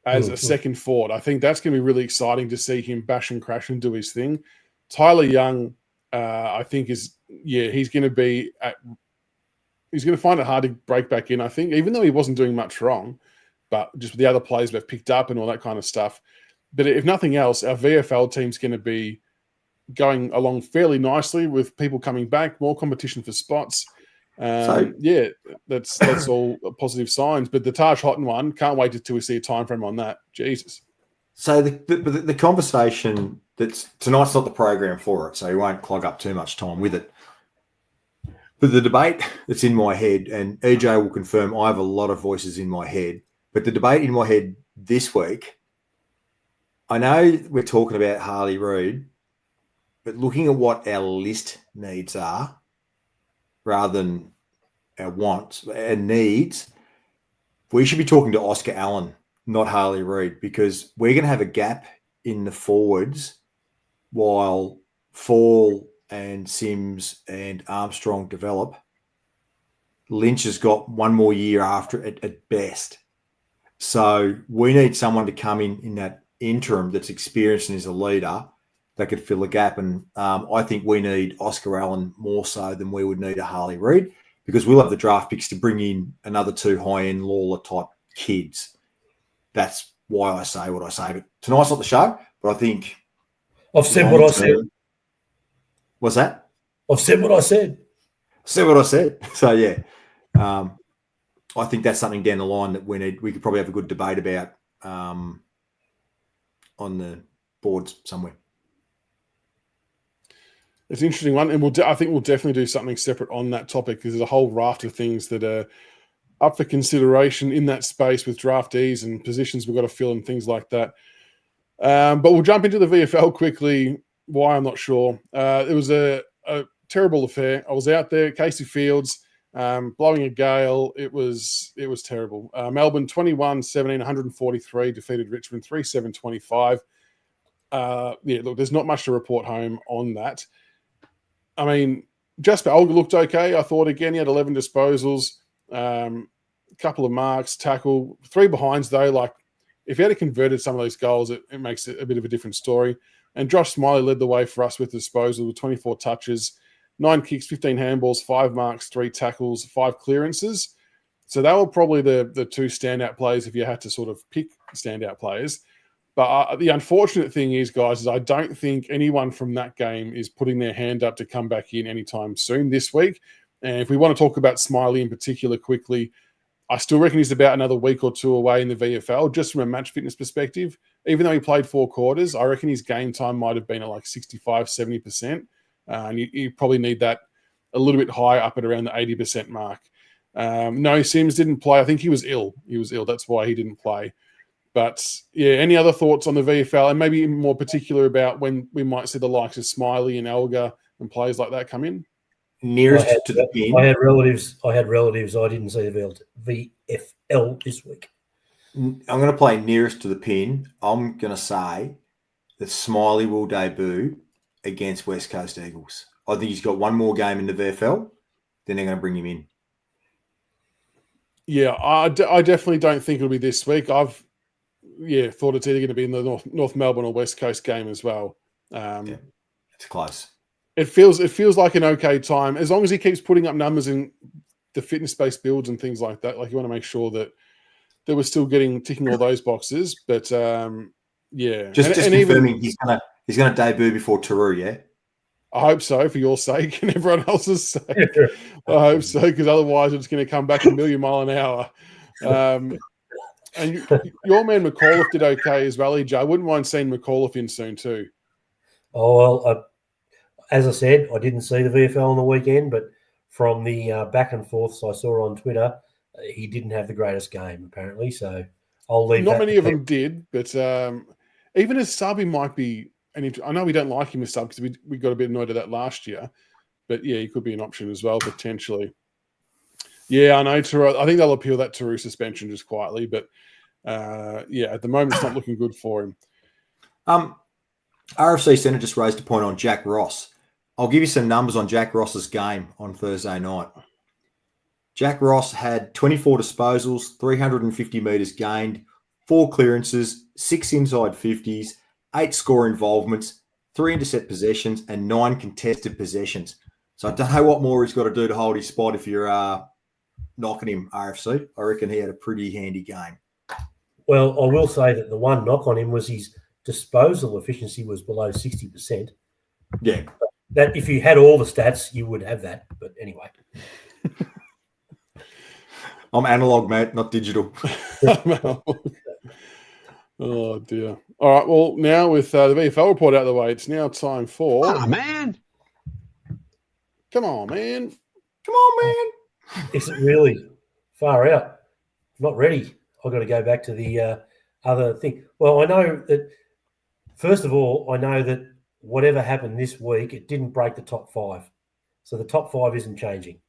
as a second forward. I think that's going to be really exciting to see him bash and crash and do his thing. Tyler Young, I think he's going to be he's going to find it hard to break back in. I think, even though he wasn't doing much wrong, but just with the other players we've picked up and all that kind of stuff. But if nothing else, our VFL team's going to be going along fairly nicely with people coming back, more competition for spots. That's all positive signs. But the Taj Houghton one, can't wait until we see a time frame on that. Jesus. So the conversation tonight's not the program for it, so you won't clog up too much time with it. But the debate that's in my head, and EJ will confirm, I have a lot of voices in my head. But the debate in my head this week, I know we're talking about Harley Reid, but looking at what our list needs are, rather than our wants and needs, we should be talking to Oscar Allen, not Harley Reid, because we're going to have a gap in the forwards while Fall and Sims and Armstrong develop. Lynch has got one more year after it at best. So we need someone to come in that interim that's experienced and is a leader that could fill a gap. And I think we need Oscar Allen more so than we would need a Harley Reid, because we'll have the draft picks to bring in another two high-end Lawler type kids. That's why I say what I say. But tonight's not the show, but I think I've said what I said. What's that? I've said what I said. Said what I said. So, yeah. I think that's something down the line that we could probably have a good debate about on the boards somewhere. It's an interesting one, and I think we'll definitely do something separate on that topic, because there's a whole raft of things that are up for consideration in that space with draftees and positions we've got to fill and things like that. But we'll jump into the VFL quickly. Why, I'm not sure. It was a terrible affair. I was out there, Casey Fields, blowing a gale. It was terrible. Melbourne 21-17, 143, defeated Richmond 3-7-25. Look, there's not much to report home on that. I mean, Jasper Olga looked okay. I thought, again, he had 11 disposals, a couple of marks, tackle, 3 behinds, though. Like, if he had converted some of those goals, it makes it a bit of a different story. And Josh Smiley led the way for us with disposal with 24 touches, 9 kicks, 15 handballs, 5 marks, 3 tackles, 5 clearances. So they were probably the 2 standout players if you had to sort of pick standout players. But the unfortunate thing is, guys, is I don't think anyone from that game is putting their hand up to come back in anytime soon this week. And if we want to talk about Smiley in particular quickly, I still reckon he's about another week or 2 away in the VFL, just from a match fitness perspective. Even though he played 4 quarters, I reckon his game time might have been at like 65, 70%. And you probably need that a little bit higher, up at around the 80% mark. No, Sims didn't play. I think he was ill. That's why he didn't play. But, yeah, any other thoughts on the VFL, and maybe more particular about when we might see the likes of Smiley and Elgar and players like that come in? Nearest to the pin. I had relatives. I didn't see the VFL this week. I'm going to play nearest to the pin. I'm going to say that Smiley will debut against West Coast Eagles. I think he's got one more game in the VFL, then they're going to bring him in. Yeah, I definitely don't think it'll be this week. I've thought it's either going to be in the North Melbourne or West Coast game as well. It's close. It feels like an okay time, as long as he keeps putting up numbers in the fitness-based builds and things like that. Like, you want to make sure that we're still ticking all those boxes. But Just confirming, he's going to debut before Taru, yeah. I hope so, for your sake and everyone else's sake. I hope so, because otherwise it's going to come back a million mile an hour. And your man McAuliffe did okay as well, EJ. I wouldn't mind seeing McAuliffe in soon too. Oh, well, as I said, I didn't see the VFL on the weekend, but from the back and forths I saw on Twitter, he didn't have the greatest game, apparently. So I'll leave Not many of them did, but even as sub, he might be I know we don't like him as sub because we got a bit annoyed at that last year, but yeah, he could be an option as well potentially. Yeah, I know. I think they'll appeal that Taru suspension just quietly, but yeah, at the moment it's not looking good for him. RFC Centre just raised a point on Jack Ross. I'll give you some numbers on Jack Ross's game on Thursday night. Jack Ross had 24 disposals, 350 metres gained, 4 clearances, 6 inside 50s, 8 score involvements, 3 intercept possessions, and 9 contested possessions. So I don't know what more he's got to do to hold his spot if you're knocking him, RFC. I reckon he had a pretty handy game. Well, I will say that the one knock on him was his disposal efficiency was below 60%. Yeah. That if you had all the stats, you would have that. But anyway. I'm analog, mate, not digital. Oh, dear. All right, well, now with the VFL report out of the way, it's now time for... Come on, man. Come on, man. Come on, man. Is it really far out? Not ready. I've got to go back to the other thing. Well, I know that, first of all, I know that whatever happened this week, it didn't break the top 5. So the top 5 isn't changing.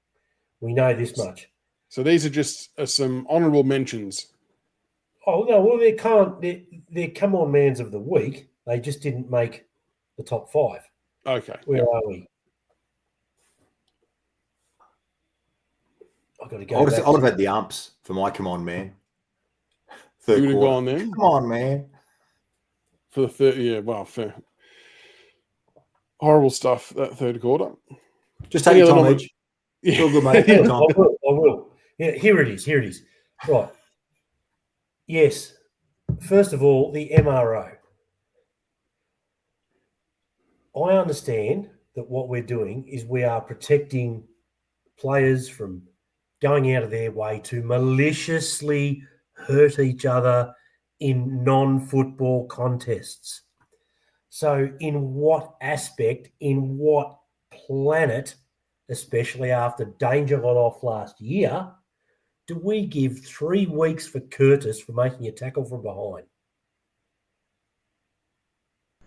We know this much. So these are just some honourable mentions. Oh, no, well, they're come-on mans of the week. They just didn't make the top 5. Okay. Where are we? I've got to go I would back. have had the umps for my come on, man. Third You would have quarter. gone then? Come on, man. For the third, yeah, well, fair. Horrible stuff, that third quarter. Just take your time, other Edge. It's all good, mate. I Take your time. will. Yeah, here it is. Right. Yes. First of all, the MRO. I understand that what we're doing is we are protecting players from going out of their way to maliciously hurt each other in non-football contests. So in what aspect, in what planet, especially after Danger got off last year, do we give 3 weeks for Curtis for making a tackle from behind?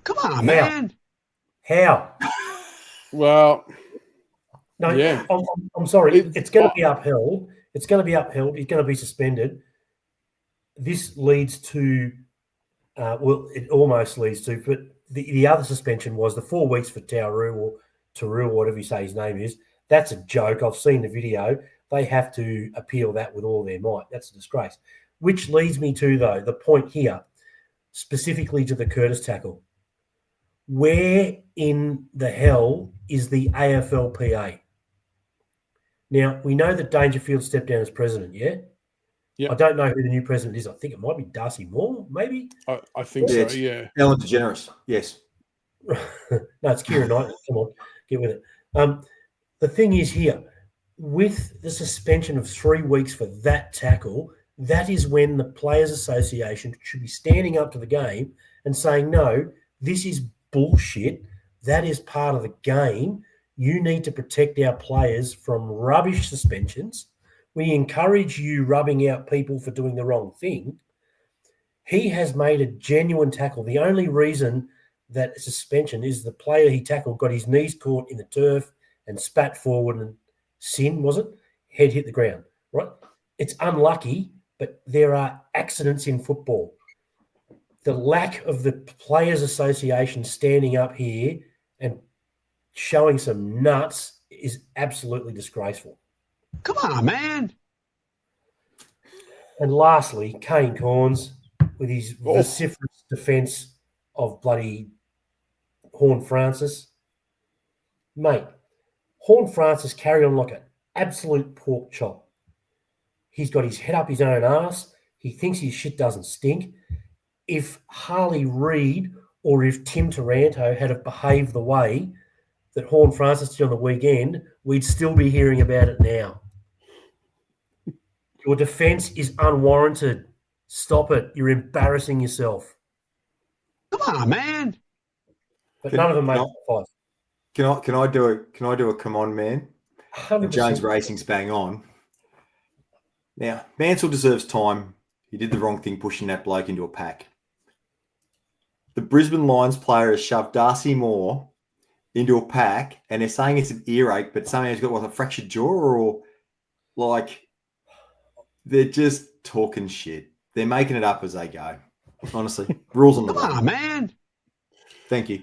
Come on, man. How? Well, No, yeah. I'm sorry. It's going to be upheld. It's going to be upheld. He's going to be suspended. This leads to, it almost leads to, but the other suspension was the 4 weeks for Tauru or Taru, or whatever you say his name is. That's a joke. I've seen the video. They have to appeal that with all their might. That's a disgrace. Which leads me to, though, the point here, specifically to the Curtis tackle. Where in the hell is the AFLPA? Now, we know that Dangerfield stepped down as president, yeah? Yeah. I don't know who the new president is. I think it might be Darcy Moore, maybe? I think so, yeah. Ellen DeGeneres, yes. No, it's Kieran Knightley. Come on, get with it. The thing is here, with the suspension of 3 weeks for that tackle, that is when the Players Association should be standing up to the game and saying, no, this is bullshit. That is part of the game. You need to protect our players from rubbish suspensions. We encourage you rubbing out people for doing the wrong thing. He has made a genuine tackle. The only reason that suspension is the player he tackled got his knees caught in the turf and spat forward and was it? Head hit the ground, right? It's unlucky, but there are accidents in football. The lack of the Players Association standing up here and showing some nuts is absolutely disgraceful. Come on, man. And lastly, Kane Corns with his vociferous defence of bloody Horn Francis. Mate, Horn Francis carried on like an absolute pork chop. He's got his head up his own arse. He thinks his shit doesn't stink. If Harley Reid or if Tim Taranto had have behaved the way that Horn Francis did on the weekend, we'd still be hearing about it now. Your defence is unwarranted. Stop it. You're embarrassing yourself. Come on, man. But none of them make five. Can I do a come on, man? 100%. Jones Racing's bang on. Now, Mansell deserves time. He did the wrong thing pushing that bloke into a pack. The Brisbane Lions player has shoved Darcy Moore into a pack, and they're saying it's an earache, but somehow he's got a fractured jaw, or like they're just talking shit. They're making it up as they go. Honestly, rules on the Come on, man. Thank you.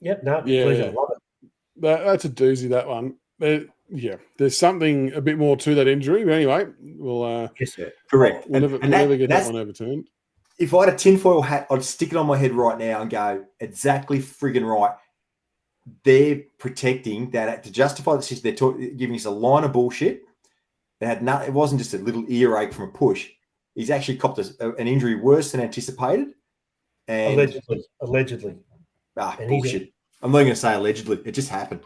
Yep, no, Yeah. pleasure. Love it. That's a doozy, that one. There's something a bit more to that injury. But anyway, we'll Yes, sir. Correct. we'll never get that one overturned. If I had a tinfoil hat, I'd stick it on my head right now and go, exactly friggin' right. They're protecting that to justify the system. They're giving us a line of bullshit. It wasn't just a little earache from a push. He's actually copped an injury worse than anticipated. And Allegedly. Bullshit. I'm not going to say allegedly. It just happened.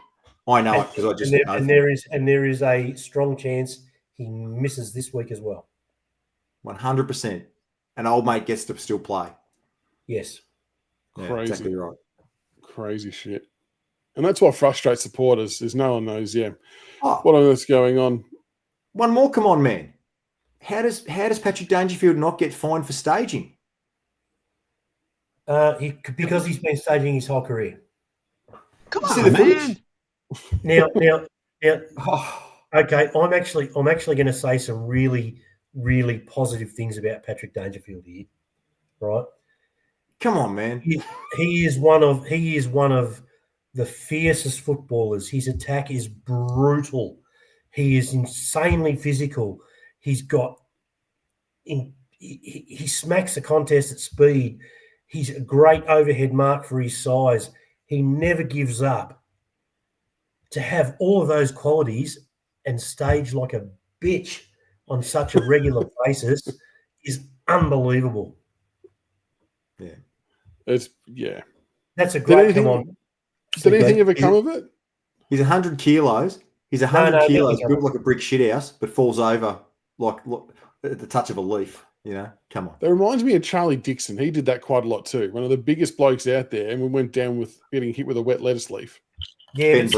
I know it because I just know. And there is a strong chance he misses this week as well. 100%. And old mate gets to still play. Yes. Yeah, Crazy. exactly right. Crazy shit. And that's what frustrates supporters is no one knows, Oh, what on earth's going on. one more, come on, man. How does Patrick Dangerfield not get fined for staging? Because he's been staging his whole career. Come See on, the man. footage? Now, Oh, okay, I'm actually going to say some really, really positive things about Patrick Dangerfield here, right? come on, man. He is one of the fiercest footballers. His attack is brutal. He is insanely physical. He smacks the contest at speed. He's a great overhead mark for his size. He never gives up. To have all of those qualities and stage like a bitch on such a regular basis is unbelievable. That's a great come on. Did anything ever come of it? He's 100 kilos. He's 100 No, kilos, nothing. built like a brick shithouse, but falls over like at the touch of a leaf. Come on. That reminds me of Charlie Dixon. He did that quite a lot too. One of the biggest blokes out there, and we went down with getting hit with a wet lettuce leaf. Yeah, but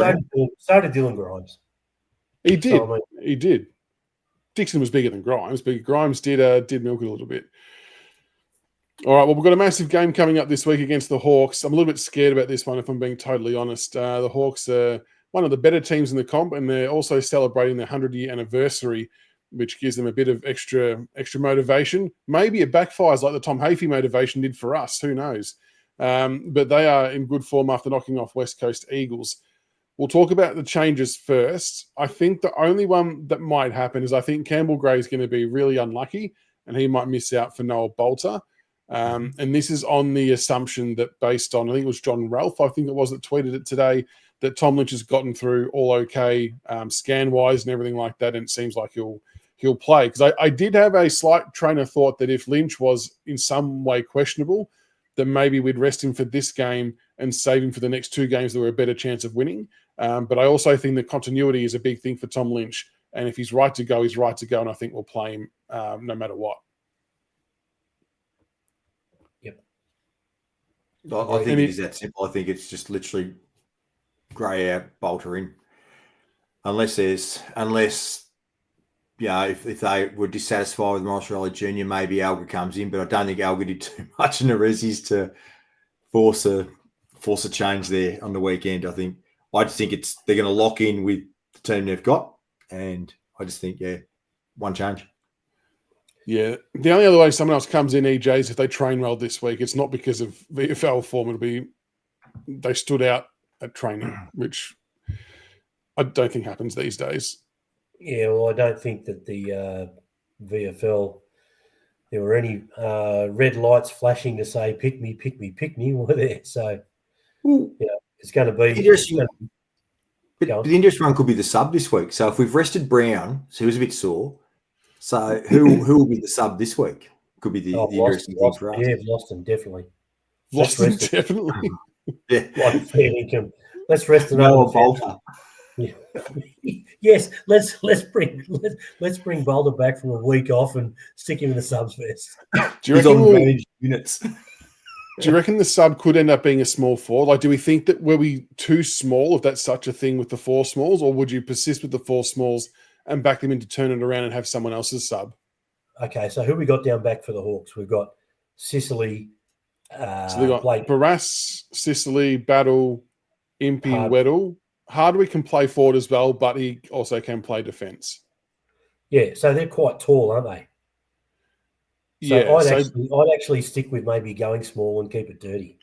so did Dylan Grimes. He did. So, I mean, He did. Dixon was bigger than Grimes, but Grimes did milk it a little bit. All right, well, we've got a massive game coming up this week against the Hawks. I'm a little bit scared about this one, if I'm being totally honest. The Hawks are one of the better teams in the comp, and they're also celebrating their 100-year anniversary, which gives them a bit of extra motivation. Maybe it backfires like the Tom Hafey motivation did for us. Who knows? But they are in good form after knocking off West Coast Eagles. We'll talk about the changes first. I think the only one that might happen is I think Campbell Gray is going to be really unlucky, and he might miss out for Noah Bolter. And this is on the assumption that based on, I think it was John Ralph, I think it was that tweeted it today, that Tom Lynch has gotten through all okay, scan-wise and everything like that, and it seems like he'll play. Because I did have a slight train of thought that if Lynch was in some way questionable, then maybe we'd rest him for this game and save him for the next two games that were a better chance of winning. But I also think that continuity is a big thing for Tom Lynch. And if he's right to go, he's right to go. And I think we'll play him no matter what. Yep. I think it is that simple. I think it's just literally Gray out, Bolter in. Unless if they were dissatisfied with Morris Riley Jr., maybe Alga comes in. But I don't think Alga did too much in the Rezzies to force a change there on the weekend. I just think they're going to lock in with the team they've got, and I just think one change. Yeah, the only other way someone else comes in, EJ, is if they train well this week. It's not because of VFL form. It'll be they stood out at training, which I don't think happens these days. Yeah, well, I don't think that the VFL, there were any red lights flashing to say, pick me, were there. So, it's going to be interesting. But the interesting one could be the sub this week. So if we've rested Brown, so he was a bit sore. So who will be the sub this week? Could be the interesting thing for us. Yeah, Loston, definitely. Definitely. Yeah. Like fair income. Let's rest Noah Bolter. Yeah. Yes, let's bring Bolter back from a week off and stick him in the subs vest. Do you reckon managed units? Do you reckon the sub could end up being a small forward? Like, do we think that were we too small, if that's such a thing, with the four smalls, or would you persist with the four smalls and back them in to turn it around and have someone else's sub? Okay, so who we got down back for the Hawks? We've got Sicily, So they got Blake Barras, Sicily, Battle, Impey, Hard- Weddle. Hardwick can play forward as well, but he also can play defence. Yeah, so they're quite tall, aren't they? So Yeah, I'd actually stick with maybe going small and keep it dirty.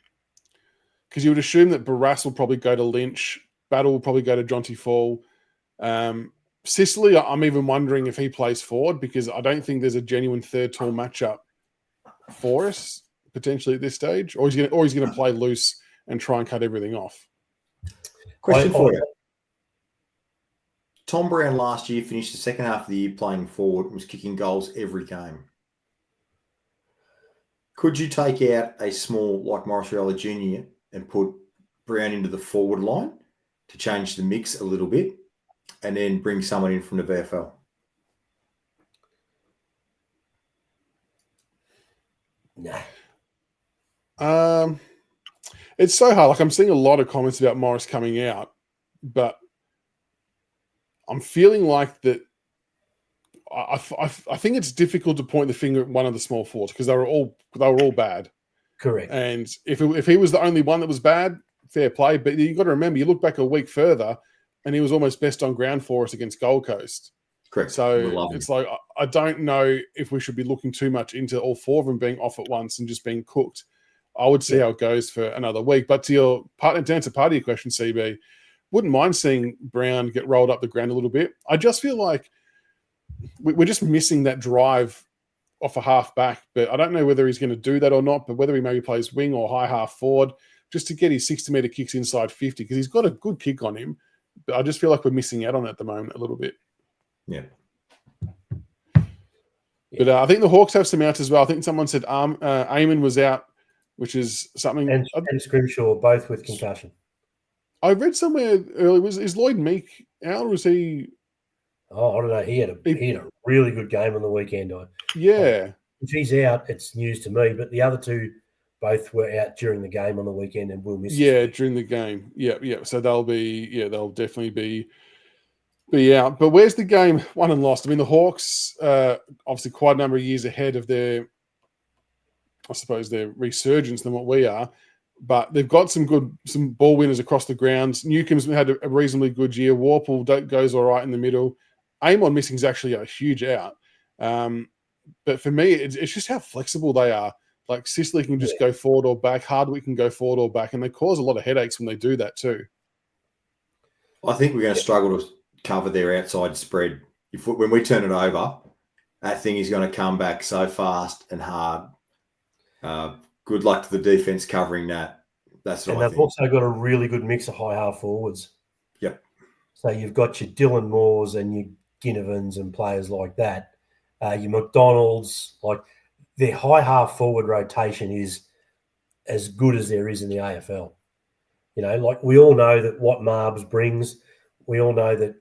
because you would assume that Barras will probably go to Lynch, Battle will probably go to Jonty Fall. Sicily, I'm even wondering if he plays forward because I don't think there's a genuine third tall matchup for us potentially at this stage, or he's going to play loose and try and cut everything off. Question for you. Tom Brown last year finished the second half of the year playing forward and was kicking goals every game. Could you take out a small like Morris Rioli Jr. and put Brown into the forward line to change the mix a little bit and then bring someone in from the VFL? Nah. It's so hard. Like I'm seeing a lot of comments about Morris coming out, but I'm feeling like that. I think it's difficult to point the finger at one of the small forwards because they were all bad. Correct. And if he was the only one that was bad, fair play. But you got to remember, you look back a week further, and he was almost best on ground for us against Gold Coast. Correct. So it's like I don't know if we should be looking too much into all four of them being off at once and just being cooked. I would see how it goes for another week. But to answer part of your question, CB, wouldn't mind seeing Brown get rolled up the ground a little bit. I just feel like we're just missing that drive off a half back. But I don't know whether he's going to do that or not, but whether he maybe plays wing or high half forward just to get his 60-metre kicks inside 50 because he's got a good kick on him. But I just feel like we're missing out on it at the moment a little bit. Yeah. But I think the Hawks have some outs as well. I think someone said Eamon was out, which is something. And Scrimshaw, both with concussion. I read somewhere earlier, is Lloyd Meek out or is he? Oh, I don't know. He had a really good game on the weekend. Yeah. If he's out, it's news to me. But the other two both were out during the game on the weekend and will miss. Yeah, during the game. Yeah. So they'll definitely be out. But where's the game won and lost? I mean, the Hawks, obviously quite a number of years ahead of their resurgence than what we are. But they've got some ball winners across the grounds. Newcomb's had a reasonably good year. Warple goes all right in the middle. Amon missing is actually a huge out. But for me, it's just how flexible they are. Like Sicily can just go forward or back. Hardwick can go forward or back. And they cause a lot of headaches when they do that too. I think we're going to struggle to cover their outside spread. When we turn it over, that thing is going to come back so fast and hard. Good luck to the defense covering that. That's what I think. And they've also got a really good mix of high half forwards. Yep. So you've got your Dylan Moores and your Ginovans and players like that. Your McDonald's, like their high half forward rotation is as good as there is in the AFL. You know, like we all know that what Marbs brings. We all know that,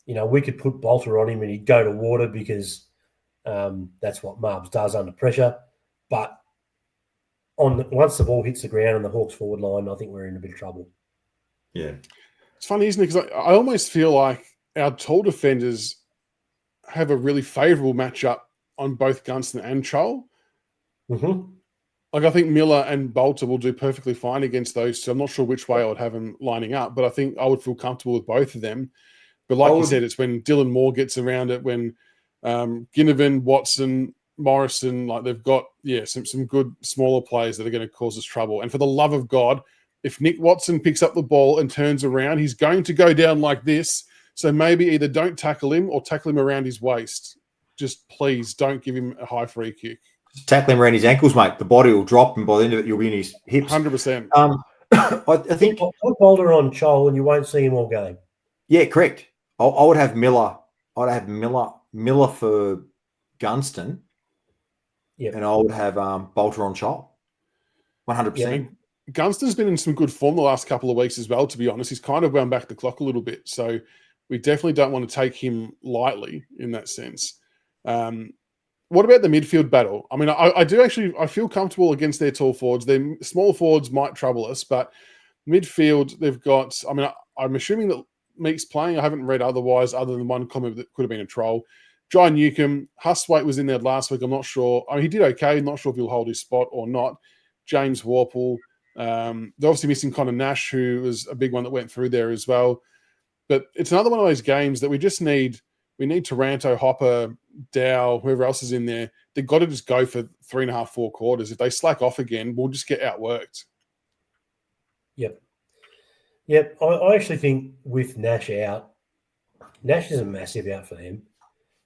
you know, we could put Bolter on him and he'd go to water because that's what Marbs does under pressure. But once the ball hits the ground and the Hawks forward line, I think we're in a bit of trouble. Yeah. It's funny, isn't it? Because I almost feel like our tall defenders have a really favourable matchup on both Gunston and Chol. Mm-hmm. Like I think Miller and Bolter will do perfectly fine against those two. I'm not sure which way I would have them lining up, but I think I would feel comfortable with both of them. But like you said, it's when Dylan Moore gets around it, when Ginnivan, Watson, Morrison, like they've got, some good smaller players that are going to cause us trouble. And for the love of God, if Nick Watson picks up the ball and turns around, he's going to go down like this. So maybe either don't tackle him or tackle him around his waist. Just please don't give him a high free kick. Just tackle him around his ankles, mate. The body will drop and by the end of it, you'll be in his hips. 100%. I think... Put Boulder on Chol and you won't see him all game. Yeah, correct. I would have Miller. I'd have Miller for Gunston. Yep. And I would have Bolter on Chol. 100%. Yeah, Gunston's been in some good form the last couple of weeks as well, to be honest. He's kind of wound back the clock a little bit. So we definitely don't want to take him lightly in that sense. What about the midfield battle? I mean, I feel comfortable against their tall forwards. Their small forwards might trouble us, but midfield, they've got, I mean, I'm assuming that Meek's playing. I haven't read otherwise, other than one comment that could have been a troll. Jai Newcomb, Hustwaite was in there last week. I'm not sure. I mean, he did okay. I'm not sure if he'll hold his spot or not. James Warple. They're obviously missing Connor Nash, who was a big one that went through there as well. But it's another one of those games that we just need. We need Taranto, Hopper, Dow, whoever else is in there. They've got to just go for 3.5, 4 quarters. If they slack off again, we'll just get outworked. Yep. I actually think with Nash out, Nash is a massive out for them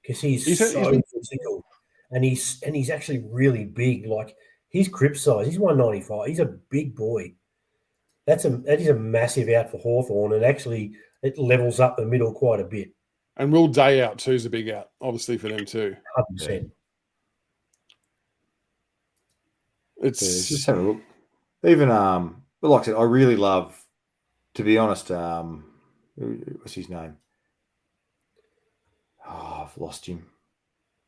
because he's so physical, and he's actually really big. Like his crib size, he's 195. He's a big boy. That is a massive out for Hawthorn, and actually it levels up the middle quite a bit. And Will Day out too is a big out, obviously, for them too. 100%. It's just have a look. Even but like I said, I really love, to be honest, what's his name? Oh, I've lost him.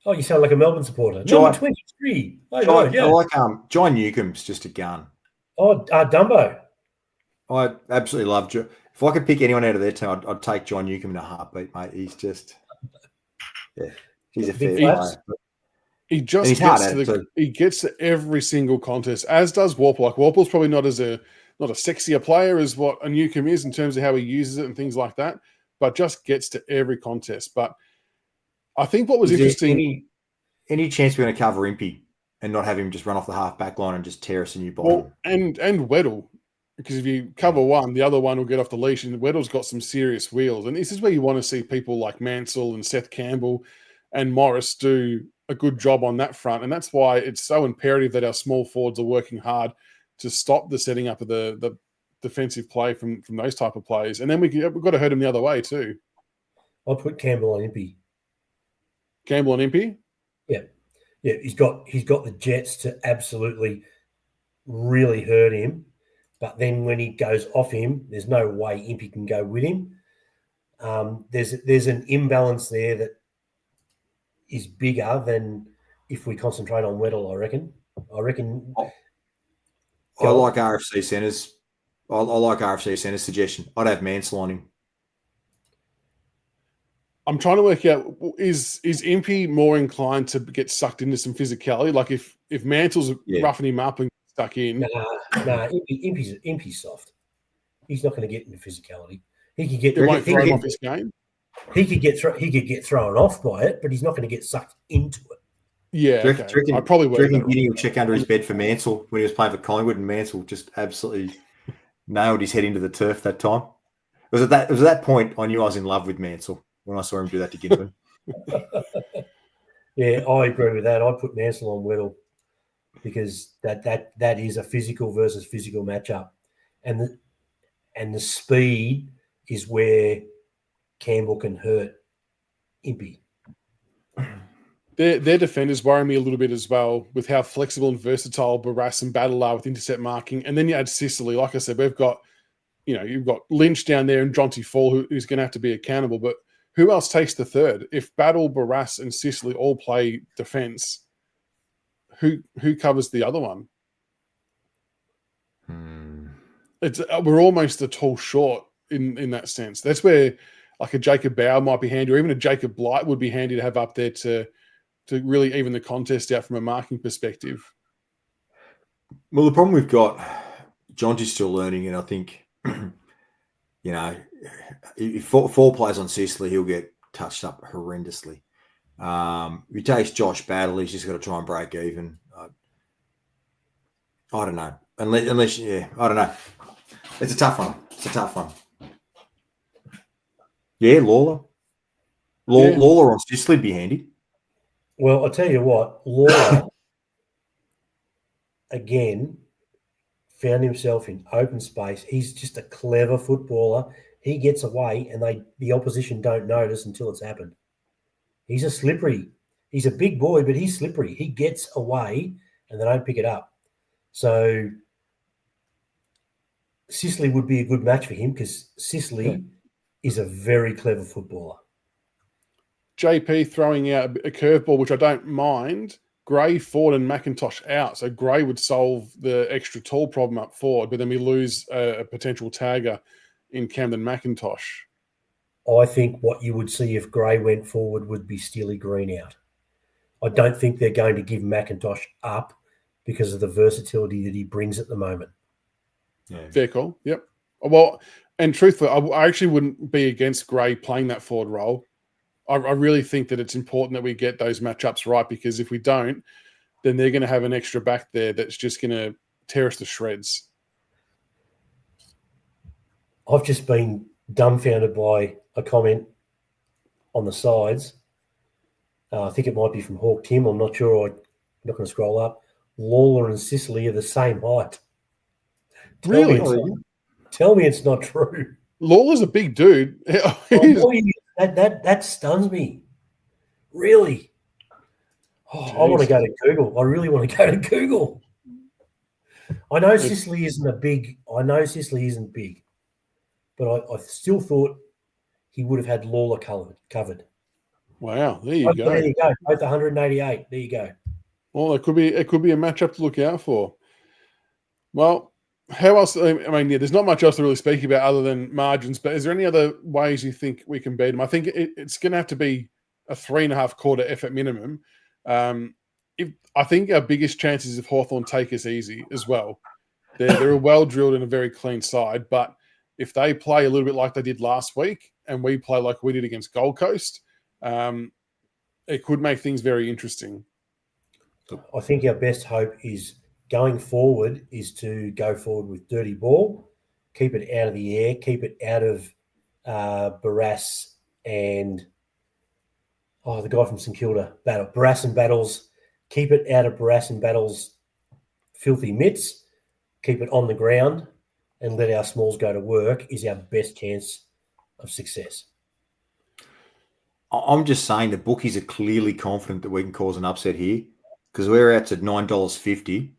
Oh, you sound like a Melbourne supporter. John, Number 23. I like John Newcomb's just a gun. Oh, Dumbo. I absolutely love John. If I could pick anyone out of their team, I'd take John Newcomb in a heartbeat, mate. He's just, he's a fair player. He just gets to every single contest, as does Warple. Like Warple's probably not a sexier player as what a Newcomb is in terms of how he uses it and things like that, but just gets to every contest. But I think what was interesting. Any chance we're going to cover Impey and not have him just run off the half back line and just tear us a new ball? And Weddle. Because if you cover one, the other one will get off the leash, and Weddle's got some serious wheels. And this is where you want to see people like Mansell and Seth Campbell and Morris do a good job on that front. And that's why it's so imperative that our small forwards are working hard to stop the setting up of the defensive play from those type of plays. And then we've got to hurt them the other way too. I'll put Campbell on Impey. Campbell on Impey? Yeah. He's got the jets to absolutely really hurt him. But then when he goes off him, there's no way Impey can go with him. There's an imbalance there that is bigger than if we concentrate on Weddle, I reckon. I like RFC Centre's. I like RFC Centre's suggestion. I'd have Mansell on him. I'm trying to work out, is Impey more inclined to get sucked into some physicality? Like if Mantle's roughing him up and stuck in. Nah, Impey's soft. He's not going to get into physicality. He could get throw him off his game. He could get thrown off by it, but he's not going to get sucked into it. Yeah, I probably would. Giddy will check under his bed for Mansell when he was playing for Collingwood, and Mansell just absolutely nailed his head into the turf that time. It was at that point I knew I was in love with Mansell when I saw him do that to Ginnivan. Yeah, I agree with that. I'd put Mansell on Weddle because that is a physical versus physical matchup, and the speed is where Campbell can hurt Impey. Their defenders worry me a little bit as well with how flexible and versatile Barras and Battle are with intercept marking. And then you add Sicily. Like I said, you've got Lynch down there and Jonty Fall who's going to have to be accountable. But who else takes the third? If Battle, Barras, and Sicily all play defence, who covers the other one? We're almost a tall short in that sense. That's where like a Jacob Bauer might be handy, or even a Jacob Blight would be handy to have up there to really even the contest out from a marking perspective. Well, the problem we've got, Jonty's still learning, and I think, if four plays on Sicily, he'll get touched up horrendously. If he takes Josh Battle, he's just got to try and break even. I don't know. Unless, I don't know. It's a tough one. Yeah, Lawler. Lawler on Sicily would be handy. Well, I'll tell you what, Lawler, again, found himself in open space. He's just a clever footballer. He gets away and the opposition don't notice until it's happened. He's a big boy, but he's slippery. He gets away and they don't pick it up. So Sicily would be a good match for him because Sicily is a very clever footballer. JP throwing out a curveball, which I don't mind. Gray, Ford, and McIntosh out. So Gray would solve the extra tall problem up forward, but then we lose a potential tagger in Camden McIntosh. I think what you would see if Gray went forward would be Steely Green out. I don't think they're going to give McIntosh up because of the versatility that he brings at the moment. Yeah. Fair call. Yep. Well, and truthfully, I actually wouldn't be against Gray playing that forward role. I really think that it's important that we get those matchups right, because if we don't, then they're going to have an extra back there that's just going to tear us to shreds. I've just been dumbfounded by a comment on the sides. I think it might be from Hawk Tim. I'm not sure. I'm not going to scroll up. Lawler and Sicily are the same height. Really? Tell me it's not true. Lawler's a big dude. That stuns me. Really? Oh, I want to go to Google. I really want to go to Google. I know Sicily isn't big, but I still thought he would have had Lawler covered. Wow, there you go. There you go. Both 188. There you go. Well, it could be a matchup to look out for. Well, how else? I mean, yeah, there's not much else to really speak about other than margins. But is there any other ways you think we can beat them? I think it's going to have to be a 3.5 quarter effort minimum. I think our biggest chance is if Hawthorn take us easy as well. They're a well drilled and a very clean side, but if they play a little bit like they did last week and we play like we did against Gold Coast, it could make things very interesting. I think our best hope is going forward is to go forward with dirty ball, keep it out of the air, keep it out of Barras and the guy from St Kilda, Barras and Battles. Keep it out of Barras and Battles' filthy mitts, keep it on the ground, and let our smalls go to work is our best chance of success. I'm just saying the bookies are clearly confident that we can cause an upset here, because we're out to $9.50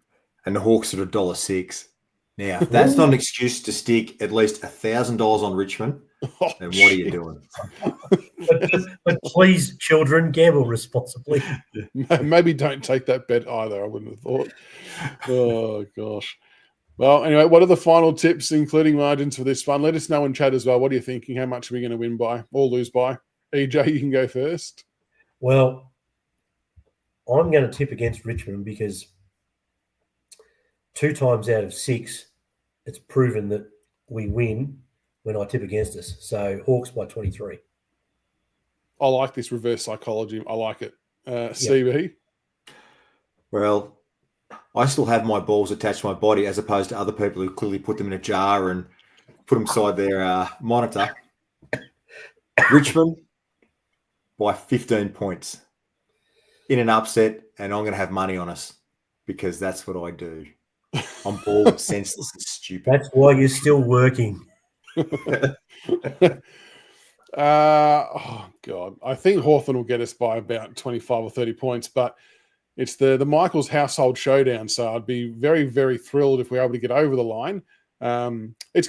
and the Hawks are at $1.06. Now, if that's not an excuse to stick at least $1,000 on Richmond, then what are you doing? But please, children, gamble responsibly. Maybe don't take that bet either, I wouldn't have thought. Oh, gosh. Well, anyway, what are the final tips, including margins for this one? Let us know in chat as well. What are you thinking? How much are we going to win by or lose by? EJ, you can go first. Well, I'm going to tip against Richmond because 2 times out of 6, it's proven that we win when I tip against us. So Hawks by 23. I like this reverse psychology. I like it. CB? Well, I still have my balls attached to my body as opposed to other people who clearly put them in a jar and put them beside their monitor. Richmond by 15 points in an upset, and I'm going to have money on us because that's what I do. I'm bored, senseless, and stupid. That's why you're still working. Oh, God. I think Hawthorn will get us by about 25 or 30 points, but it's the Michaels household showdown, so I'd be very, very thrilled if we're able to get over the line. It's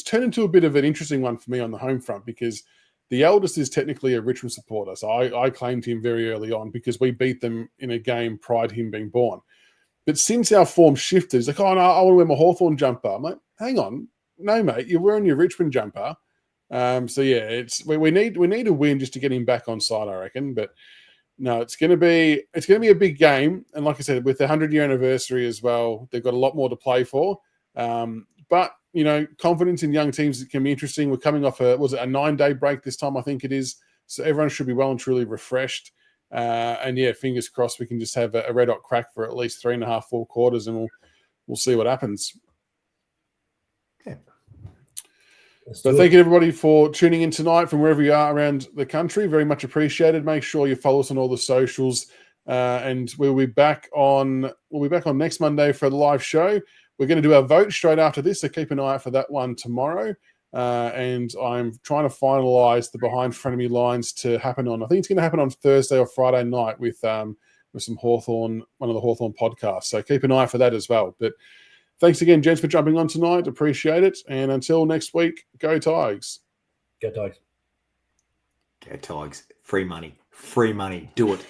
turned into a bit of an interesting one for me on the home front because the eldest is technically a Richmond supporter, so I claimed him very early on because we beat them in a game prior to him being born. But since our form shifted, he's like, oh, no, I want to wear my Hawthorn jumper. I'm like, hang on. No, mate, you're wearing your Richmond jumper. So, yeah, we need a win just to get him back on side, I reckon. But, no, it's going to be a big game. And like I said, with the 100-year anniversary as well, they've got a lot more to play for. But, you know, confidence in young teams can be interesting. We're coming off a 9-day break this time, I think it is. So everyone should be well and truly refreshed. And yeah, fingers crossed we can just have a red hot crack for at least 3.5, 4 quarters, and we'll see what happens. Yeah. So thank you everybody for tuning in tonight from wherever you are around the country. Very much appreciated. Make sure you follow us on all the socials, and we'll be back on next Monday for the live show. We're going to do our vote straight after this, so keep an eye out for that one tomorrow. And I'm trying to finalise the behind frenemy lines to happen on. I think it's going to happen on Thursday or Friday night with some Hawthorn, one of the Hawthorn podcasts. So keep an eye for that as well. But thanks again, gents, for jumping on tonight. Appreciate it. And until next week, go Tigers. Go Tigers. Go Tigers. Free money. Free money. Do it.